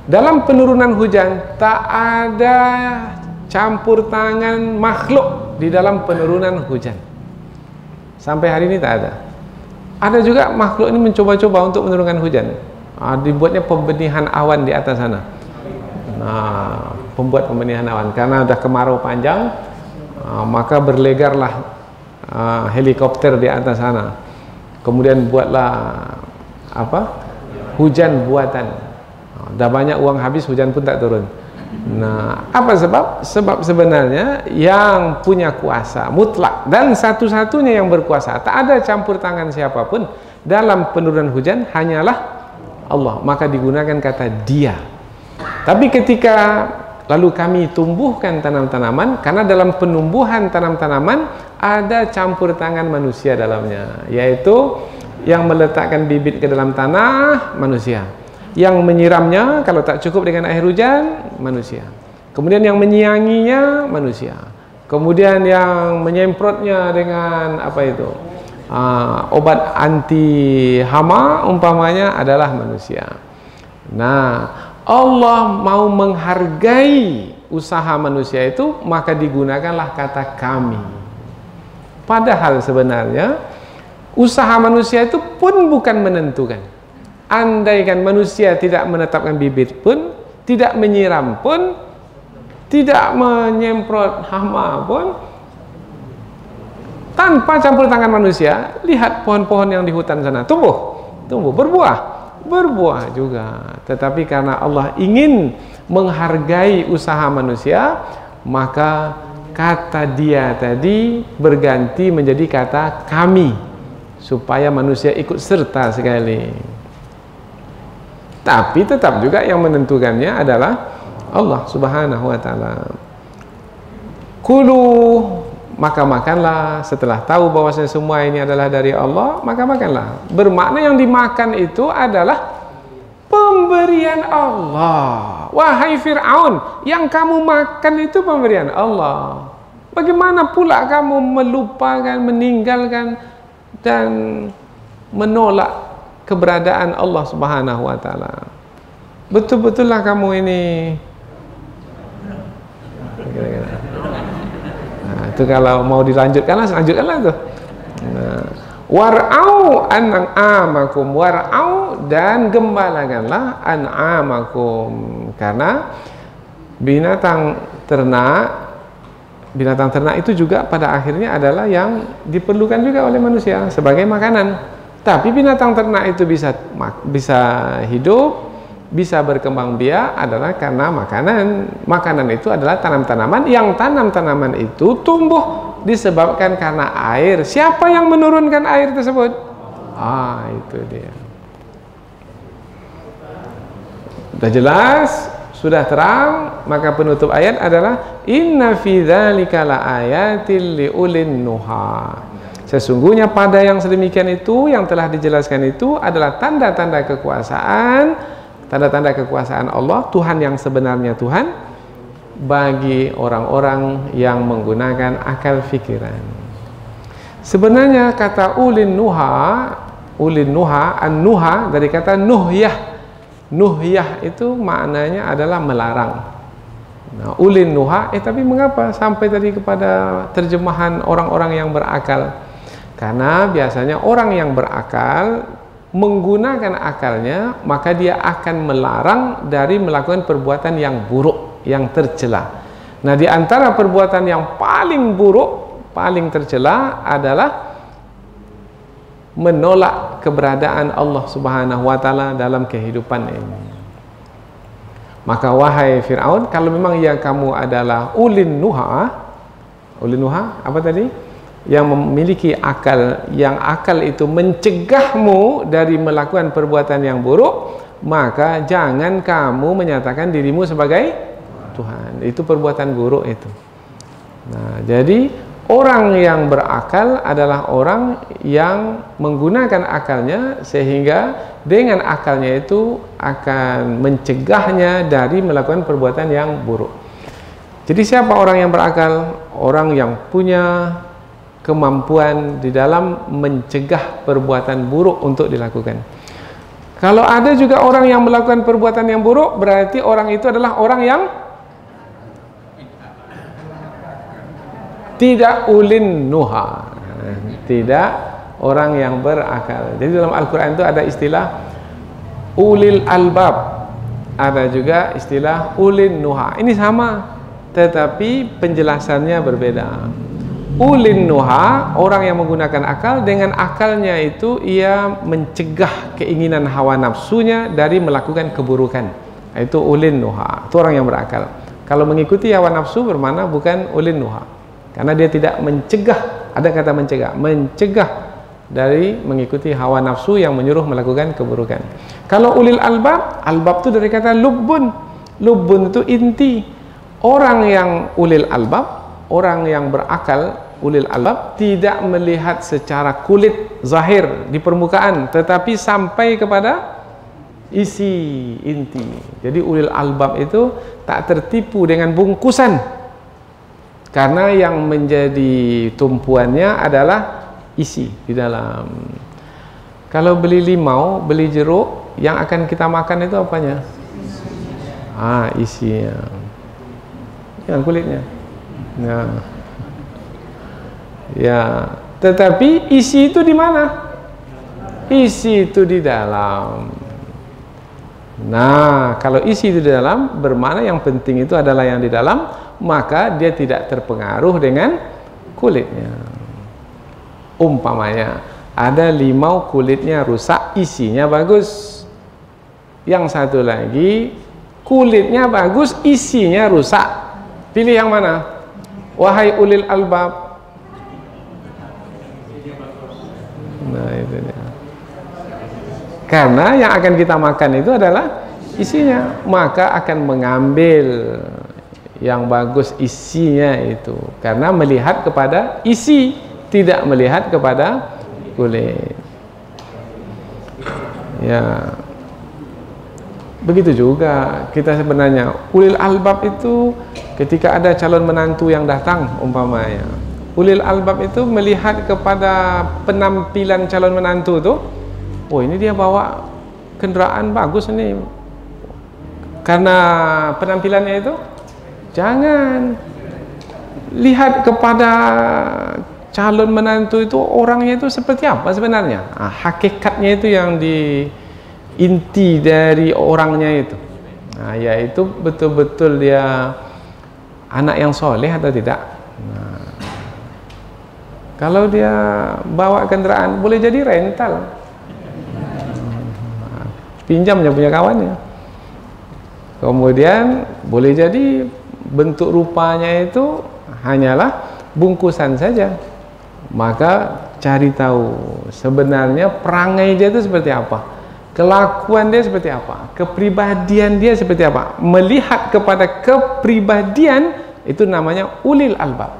dalam penurunan hujan tak ada campur tangan makhluk di dalam penurunan hujan. Sampai hari ini tak ada. Ada juga makhluk ini mencoba-coba untuk menurunkan hujan. Dibuatnya pembenihan awan di atas sana. Nah, pembuat pembenihan awan karena sudah kemarau panjang, maka berlegarlah helikopter di atas sana. Kemudian buatlah hujan buatan. Dah banyak uang habis, hujan pun tak turun. Nah, apa sebab? Sebab sebenarnya yang punya kuasa mutlak dan satu-satunya yang berkuasa, tak ada campur tangan siapapun dalam penurunan hujan, hanyalah Allah. Maka digunakan kata dia. Tapi ketika lalu kami tumbuhkan tanam-tanaman, karena dalam penumbuhan tanam-tanaman ada campur tangan manusia dalamnya, yaitu yang meletakkan bibit ke dalam tanah, manusia. Yang menyiramnya kalau tak cukup dengan air hujan, manusia. Kemudian yang menyianginya, manusia. Kemudian yang menyemprotnya dengan obat anti hama umpamanya adalah manusia. Nah, Allah mau menghargai usaha manusia itu, maka digunakanlah kata kami. Padahal sebenarnya usaha manusia itu pun bukan menentukan. Andaikan manusia tidak menetapkan bibit pun, tidak menyiram pun, tidak menyemprot hama pun, tanpa campur tangan manusia, lihat pohon-pohon yang di hutan sana tumbuh, berbuah juga. Tetapi karena Allah ingin menghargai usaha manusia, maka kata dia tadi berganti menjadi kata kami, supaya manusia ikut serta sekali. Tapi tetap juga yang menentukannya adalah Allah Subhanahu wa ta'ala. Kulu, maka makanlah. Setelah tahu bahwasanya semua ini adalah dari Allah, maka makanlah. Bermakna yang dimakan itu adalah pemberian Allah. Wahai Fir'aun, yang kamu makan itu pemberian Allah. Bagaimana pula kamu melupakan, meninggalkan dan menolak keberadaan Allah Subhanahu wa ta'ala? Betul-betullah kamu ini itu kalau mau dilanjutkanlah, lanjutkanlah tuh. War'au an'amakum, war'au, dan gembalakanlah an'amakum, karena binatang ternak itu juga pada akhirnya adalah yang diperlukan juga oleh manusia sebagai makanan. Tapi binatang ternak itu bisa hidup, bisa berkembang biak adalah karena makanan. Makanan itu adalah tanam-tanaman, yang tanam-tanaman itu tumbuh disebabkan karena air. Siapa yang menurunkan air tersebut? Itu dia. Sudah jelas, sudah terang, maka penutup ayat adalah inna fi dzalika laayatil liulin nuha. Sesungguhnya pada yang sedemikian itu, yang telah dijelaskan itu adalah tanda-tanda kekuasaan, tanda-tanda kekuasaan Allah, Tuhan yang sebenarnya Tuhan, bagi orang-orang yang menggunakan akal fikiran. Sebenarnya kata ulin nuha, an-nuha dari kata nuhyah. Nuhyah itu maknanya adalah melarang. Nah, ulin nuha, tapi mengapa sampai tadi kepada terjemahan orang-orang yang berakal? Karena biasanya orang yang berakal menggunakan akalnya, maka dia akan melarang dari melakukan perbuatan yang buruk, yang tercela. Nah, di antara perbuatan yang paling buruk, paling tercela adalah menolak keberadaan Allah Subhanahu wa ta'ala dalam kehidupan ini. Maka wahai Fir'aun, kalau memang yang kamu adalah ulin nuha apa tadi? Yang memiliki akal, yang akal itu mencegahmu dari melakukan perbuatan yang buruk, maka jangan kamu menyatakan dirimu sebagai Tuhan. Itu perbuatan buruk itu. Nah, jadi Orang yang berakal adalah orang yang menggunakan akalnya sehingga dengan akalnya itu akan mencegahnya dari melakukan perbuatan yang buruk. Jadi siapa orang yang berakal? Orang yang punya kemampuan di dalam mencegah perbuatan buruk untuk dilakukan. Kalau ada juga orang yang melakukan perbuatan yang buruk, berarti orang itu adalah orang yang tidak ulin nuha, tidak orang yang berakal. Jadi dalam Al-Quran itu ada istilah ulil albab, ada juga istilah ulin nuha. Ini sama, tetapi penjelasannya berbeda. Ulin nuha, orang yang menggunakan akal, dengan akalnya itu ia mencegah keinginan hawa nafsunya dari melakukan keburukan. Itu ulin nuha, itu orang yang berakal. Kalau mengikuti hawa nafsu bermakna bukan ulin nuha, karena dia tidak mencegah, ada kata mencegah dari mengikuti hawa nafsu yang menyuruh melakukan keburukan. Kalau ulil albab, albab itu dari kata lubbun. Lubbun itu inti. Orang yang ulil albab, orang yang berakal, ulil albab, tidak melihat secara kulit zahir di permukaan, tetapi sampai kepada isi inti. Jadi ulil albab itu tak tertipu dengan bungkusan, karena yang menjadi tumpuannya adalah isi di dalam. Kalau beli limau, beli jeruk, yang akan kita makan itu apanya? Isinya, yang kulitnya. Nah, ya, tetapi isi itu di mana? Isi itu di dalam. Nah, kalau isi itu di dalam, bermakna yang penting itu adalah yang di dalam, maka dia tidak terpengaruh dengan kulitnya. Umpamanya ada limau kulitnya rusak, isinya bagus. Yang satu lagi kulitnya bagus, isinya rusak. Pilih yang mana? Wahai ulil albab. Nah, itu dia. Karena yang akan kita makan itu adalah isinya, maka akan mengambil yang bagus isinya itu, karena melihat kepada isi, tidak melihat kepada kulit. Ya, begitu juga kita sebenarnya ulil albab itu ketika ada calon menantu yang datang umpamanya, ulil albab itu melihat kepada penampilan calon menantu itu, oh ini dia bawa kendaraan bagus ini, karena penampilannya itu. Jangan lihat kepada calon menantu itu orangnya itu seperti apa sebenarnya. Hakikatnya itu yang di inti dari orangnya itu. Yaitu betul-betul dia anak yang soleh atau tidak. Kalau dia bawa kendaraan boleh jadi rental, pinjamnya punya kawannya. Kemudian boleh jadi bentuk rupanya itu hanyalah bungkusan saja. Maka cari tahu sebenarnya perangai dia itu seperti apa, kelakuan dia seperti apa, kepribadian dia seperti apa. Melihat kepada kepribadian itu namanya ulil albab.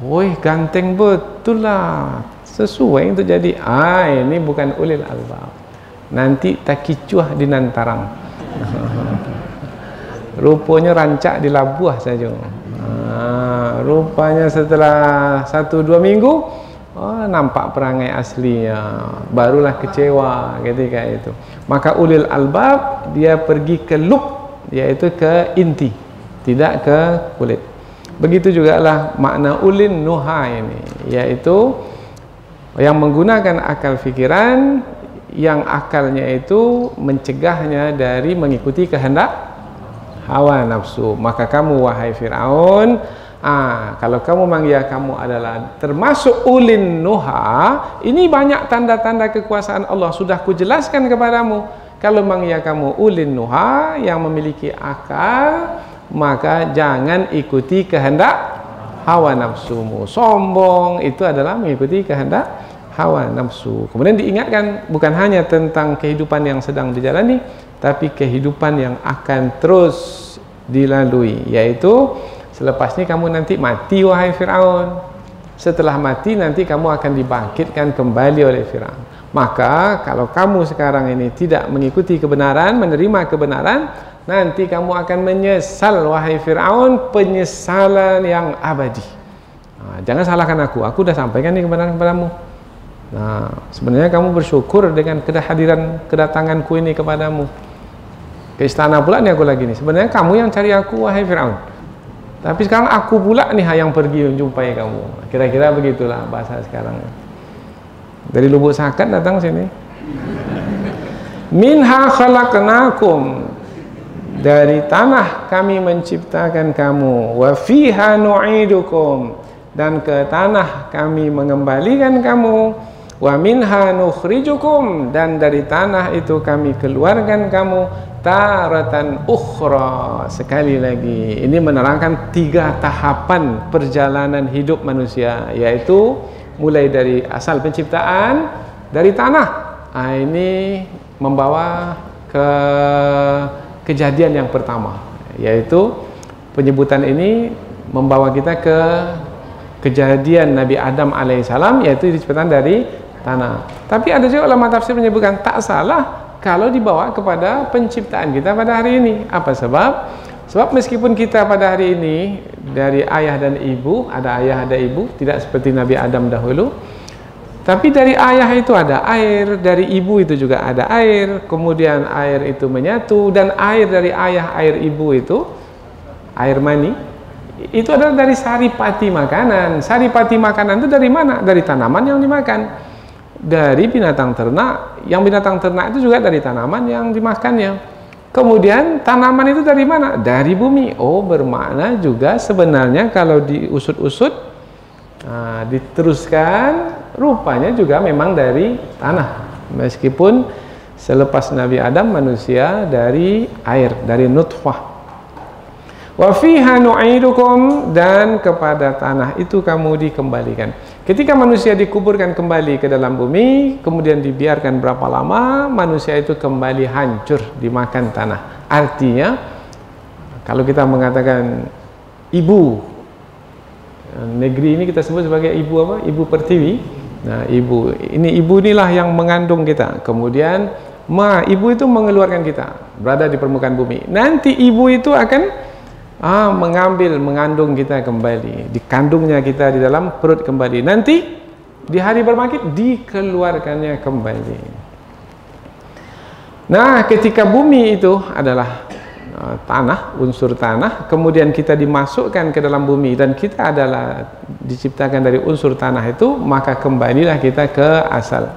Woi, ganteng betul lah, sesuai untuk jadi. Ini bukan ulil albab, nanti tak kicuah di nantarang. Rupanya rancak di labuah saja. Rupanya setelah 1-2 minggu nampak perangai aslinya, barulah kecewa ketika itu. Maka ulil albab dia pergi ke lub, yaitu ke inti, tidak ke kulit. Begitu juga lah makna ulin nuha ini, yaitu yang menggunakan akal fikiran, yang akalnya itu mencegahnya dari mengikuti kehendak hawa nafsu. Maka kamu wahai Fir'aun, kalau kamu manggil kamu adalah termasuk ulin nuha, ini banyak tanda-tanda kekuasaan Allah sudah kujelaskan kepadamu. Kalau manggil kamu ulin nuha yang memiliki akal, maka jangan ikuti kehendak hawa nafsumu. Sombong itu adalah mengikuti kehendak hawa nafsu. Kemudian diingatkan bukan hanya tentang kehidupan yang sedang dijalani, tapi kehidupan yang akan terus dilalui, yaitu selepas ini kamu nanti mati wahai Fir'aun. setelah mati nanti kamu akan dibangkitkan kembali oleh Fir'aun. Maka kalau kamu sekarang ini tidak mengikuti kebenaran, menerima kebenaran, nanti kamu akan menyesal, wahai Fir'aun, penyesalan yang abadi. Nah, jangan salahkan aku sudah sampaikan ini kebenaran kepadamu. Nah, sebenarnya kamu bersyukur dengan kedatanganku ini kepadamu. Ke istana pula nih aku lagi nih. Sebenarnya kamu yang cari aku, wahai Fir'aun. Tapi sekarang aku pula nih yang pergi menjumpai kamu. Kira-kira begitulah bahasa sekarang. Dari Lubuk Sakat datang sini. Minha khalaqnakum, dari tanah kami menciptakan kamu. Wa fiha nu'idukum, dan ke tanah kami mengembalikan kamu. Wa minha nukhrijukum, dan dari tanah itu kami keluarkan kamu taratan ukhra, sekali lagi. Ini menerangkan 3 tahapan perjalanan hidup manusia, yaitu mulai dari asal penciptaan dari tanah. Ini membawa ke kejadian yang pertama, yaitu penyebutan ini membawa kita ke kejadian Nabi Adam alaihissalam, yaitu diciptakan dari tanah. Tapi ada juga ulama tafsir menyebutkan tak salah kalau dibawa kepada penciptaan kita pada hari ini. Apa sebab? Sebab meskipun kita pada hari ini dari ayah dan ibu, ada ayah ada ibu, tidak seperti Nabi Adam dahulu, tapi dari ayah itu ada air, dari ibu itu juga ada air, kemudian air itu menyatu, dan air dari ayah, air ibu itu, air mani, itu adalah dari saripati makanan. Saripati makanan itu dari mana? Dari tanaman yang dimakan, dari binatang ternak, yang binatang ternak itu juga dari tanaman yang dimakannya. Kemudian tanaman itu dari mana? Dari bumi. Oh, bermakna juga sebenarnya kalau diusut-usut, diteruskan, rupanya juga memang dari tanah. Meskipun selepas Nabi Adam manusia dari air, dari nutfah. Wa fiha nu'idukum, dan kepada tanah itu kamu dikembalikan. Ketika manusia dikuburkan kembali ke dalam bumi, kemudian dibiarkan berapa lama, manusia itu kembali hancur dimakan tanah. Artinya, kalau kita mengatakan ibu, negeri ini kita sebut sebagai ibu apa? Ibu pertiwi. Nah, ibu inilah yang mengandung kita. Kemudian ibu itu mengeluarkan kita, berada di permukaan bumi. Nanti ibu itu akan mengandung kita kembali, dikandungnya kita di dalam perut kembali. Nanti di hari berbangkit dikeluarkannya kembali. Nah, ketika bumi itu adalah tanah, unsur tanah, kemudian kita dimasukkan ke dalam bumi dan kita adalah diciptakan dari unsur tanah itu, maka kembalilah kita ke asal.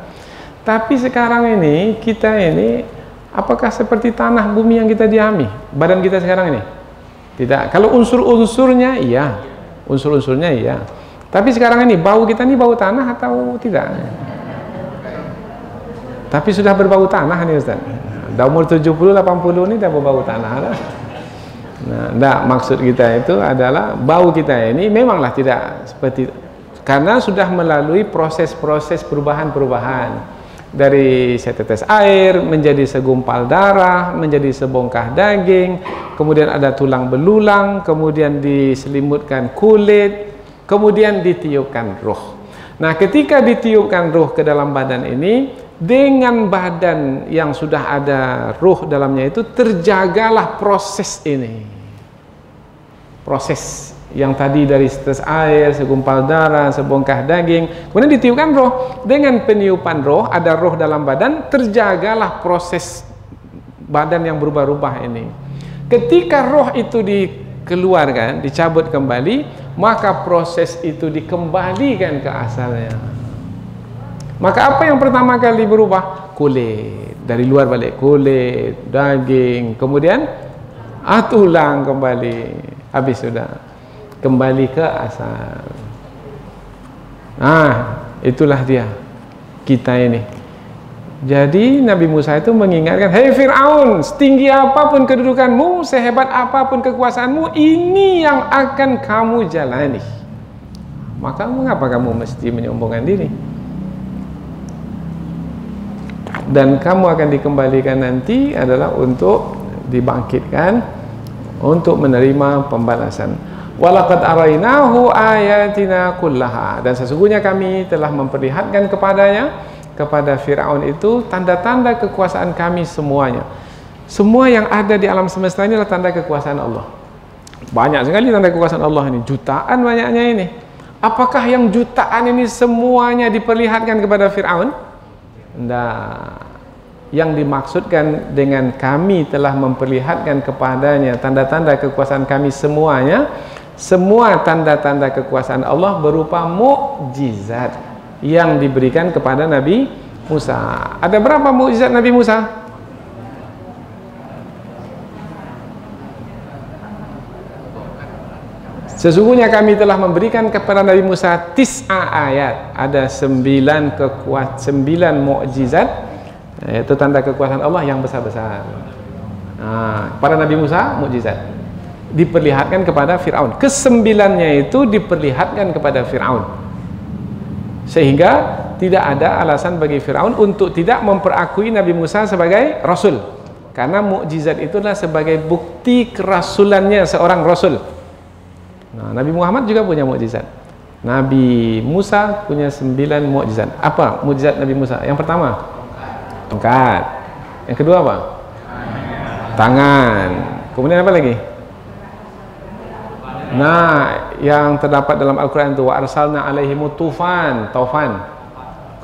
Tapi sekarang ini kita ini apakah seperti tanah bumi yang kita diami? Badan kita sekarang ini? Tidak. Kalau unsur-unsurnya iya, unsur-unsurnya iya. Tapi sekarang ini bau kita ini bau tanah atau tidak? Tapi sudah berbau tanah nih Ustaz. Dah umur 70-80 ini dah berbau tanah. Nah, enggak, maksud kita itu adalah bau kita ini memanglah tidak seperti, karena sudah melalui proses-proses perubahan-perubahan. Dari setetes air menjadi segumpal darah, menjadi sebongkah daging, kemudian ada tulang belulang, kemudian diselimutkan kulit, kemudian ditiupkan ruh. Nah, ketika ditiupkan ruh ke dalam badan ini, dengan badan yang sudah ada ruh dalamnya itu, terjagalah proses ini. Proses yang tadi dari setetes air, segumpal darah, sebongkah daging, kemudian ditiupkan roh. Dengan peniupan roh, ada roh dalam badan, terjagalah proses badan yang berubah-ubah ini. Ketika roh itu dikeluarkan, dicabut kembali, maka proses itu dikembalikan ke asalnya. Maka apa yang pertama kali berubah? Kulit, dari luar balik kulit, daging, kemudian tulang kembali, habis sudah kembali ke asal. Itulah dia kita ini. Jadi Nabi Musa itu mengingatkan, hei Fir'aun, setinggi apapun kedudukanmu, sehebat apapun kekuasaanmu, ini yang akan kamu jalani. Maka mengapa kamu mesti menyombongkan diri? Dan kamu akan dikembalikan nanti adalah untuk dibangkitkan, untuk menerima pembalasan. Walaqad arainahu ayatina kullaha, dan sesungguhnya kami telah memperlihatkan kepada Fir'aun itu tanda-tanda kekuasaan kami semuanya. Semua yang ada di alam semesta ini adalah tanda kekuasaan Allah. Banyak sekali tanda kekuasaan Allah ini, jutaan banyaknya ini. Apakah yang jutaan ini semuanya diperlihatkan kepada Fir'aun? Tidak. Yang dimaksudkan dengan kami telah memperlihatkan kepadanya tanda-tanda kekuasaan kami semuanya, semua tanda-tanda kekuasaan Allah berupa mukjizat yang diberikan kepada Nabi Musa. Ada berapa mukjizat Nabi Musa? Sesungguhnya kami telah memberikan kepada Nabi Musa 9 ayat. Ada 9 mukjizat, yaitu tanda kekuasaan Allah yang besar-besar. Pada Nabi Musa mukjizat diperlihatkan kepada Fir'aun. Ke-9-nya itu diperlihatkan kepada Fir'aun, sehingga tidak ada alasan bagi Fir'aun untuk tidak memperakui Nabi Musa sebagai Rasul, karena mukjizat itulah sebagai bukti kerasulannya seorang Rasul. Nabi Muhammad juga punya mukjizat. Nabi Musa punya 9 mukjizat. Apa mukjizat Nabi Musa? Yang pertama, tongkat. Yang kedua apa? Tangan. Kemudian apa lagi? Nah, yang terdapat dalam Al-Quran itu, wa arsalna alaihimu taufan.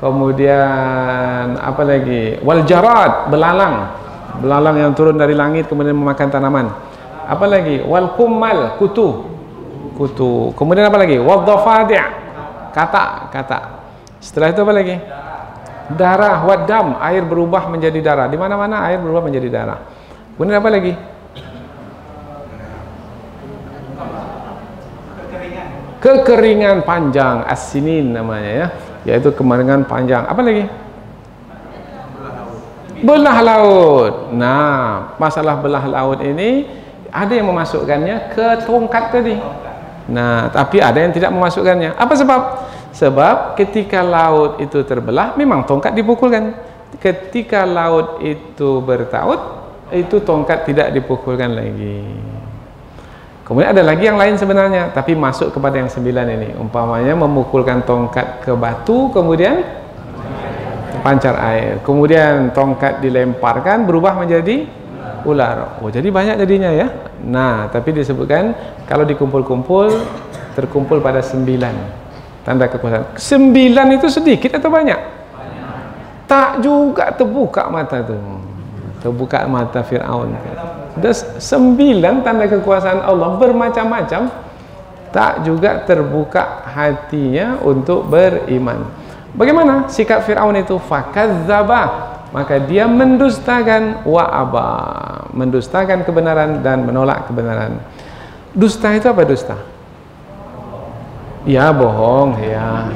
Kemudian apa lagi? Wal jarad, belalang yang turun dari langit kemudian memakan tanaman. Apa lagi? Wal kummal, kutu. Kemudian apa lagi? Wal dhafadi', kata. Setelah itu apa lagi? Darah. Wadam, air berubah menjadi darah. Di mana-mana air berubah menjadi darah. Kemudian apa lagi? Kekeringan panjang, as-sinin namanya ya, yaitu kekeringan panjang. Apa lagi? Belah laut. Nah, masalah belah laut ini ada yang memasukkannya ke tongkat tadi. Nah, tapi ada yang tidak memasukkannya. Apa sebab? Sebab ketika laut itu terbelah, memang tongkat dipukulkan. Ketika laut itu bertaut, itu tongkat tidak dipukulkan lagi. Kemudian ada lagi yang lain sebenarnya, tapi masuk kepada yang 9 ini. Umpamanya memukulkan tongkat ke batu, kemudian pancar air. Kemudian tongkat dilemparkan, berubah menjadi ular. Oh, jadi banyak jadinya ya. Nah, tapi disebutkan kalau dikumpul-kumpul, terkumpul pada 9 tanda kekuasaan. 9 itu sedikit atau banyak? Tak juga terbuka mata tuh. Terbuka mata Fir'aun. Sudah 9 tanda kekuasaan Allah bermacam-macam, tak juga terbuka hatinya untuk beriman. Bagaimana sikap Fir'aun itu? Fakadzdzaba, maka dia mendustakan, wa'aba, mendustakan kebenaran dan menolak kebenaran. Dusta itu apa dusta? Ya bohong, ya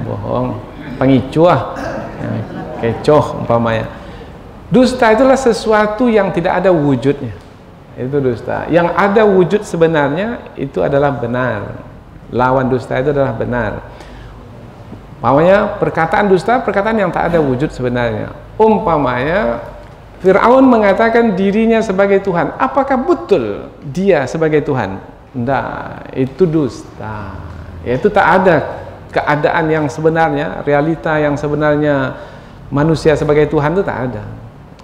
bohong, pengicuah, ya, kecoh umpamanya. Dusta itulah sesuatu yang tidak ada wujudnya, itu dusta. Yang ada wujud sebenarnya itu adalah benar. Lawan dusta itu adalah benar. Umpamanya perkataan dusta, perkataan yang tak ada wujud sebenarnya. Umpamanya Fir'aun mengatakan dirinya sebagai Tuhan. Apakah betul dia sebagai Tuhan? Tidak, itu dusta. Yaitu tak ada keadaan yang sebenarnya, realita yang sebenarnya manusia sebagai Tuhan itu tak ada.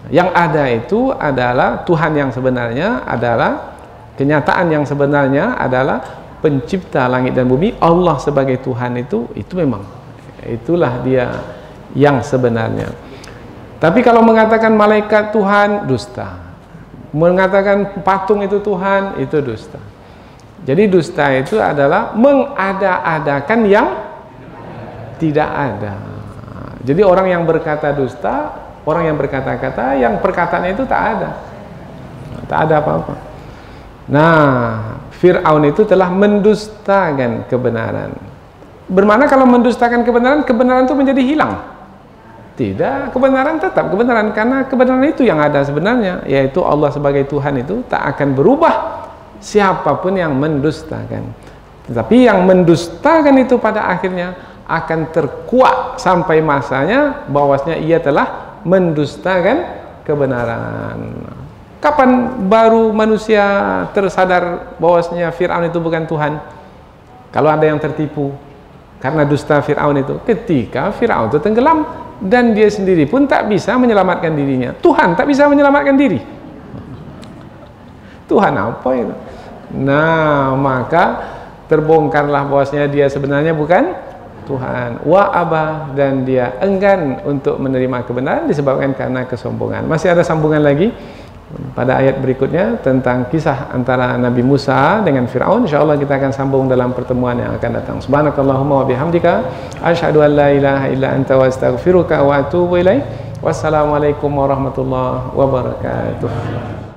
Yang ada itu adalah Tuhan yang sebenarnya, adalah kenyataan yang sebenarnya adalah pencipta langit dan bumi. Allah sebagai Tuhan itu memang, itulah dia yang sebenarnya. Tapi kalau mengatakan malaikat Tuhan, dusta. Mengatakan patung itu Tuhan, itu dusta. Jadi dusta itu adalah mengada-adakan yang tidak ada. Jadi orang yang berkata dusta, orang yang berkata-kata, yang perkataannya itu tak ada. Tak ada apa-apa. Nah, Fir'aun itu telah mendustakan kebenaran. Bermakna kalau mendustakan kebenaran, kebenaran itu menjadi hilang. Tidak, kebenaran tetap kebenaran, karena kebenaran itu yang ada sebenarnya, yaitu Allah sebagai Tuhan itu tak akan berubah siapapun yang mendustakan. Tetapi yang mendustakan itu pada akhirnya akan terkuak sampai masanya bahwasanya ia telah mendustakan kebenaran. Kapan baru manusia tersadar bahwasanya Fir'aun itu bukan Tuhan? Kalau ada yang tertipu karena dusta Fir'aun itu, ketika Fir'aun itu tenggelam dan dia sendiri pun tak bisa menyelamatkan dirinya. Tuhan tak bisa menyelamatkan diri. Tuhan apa itu? Nah, maka terbongkarlah bahwasanya dia sebenarnya bukan Tuhan. Wa abah, dan dia enggan untuk menerima kebenaran disebabkan karena kesombongan. Masih ada sambungan lagi pada ayat berikutnya tentang kisah antara Nabi Musa dengan Fir'aun. InsyaAllah kita akan sambung dalam pertemuan yang akan datang. Subhanakallahumma wa bihamdika asyhadu an la ilaha illa anta wa astaghfiruka wa atubu ilaik. Wassalamualaikum warahmatullahi wabarakatuh.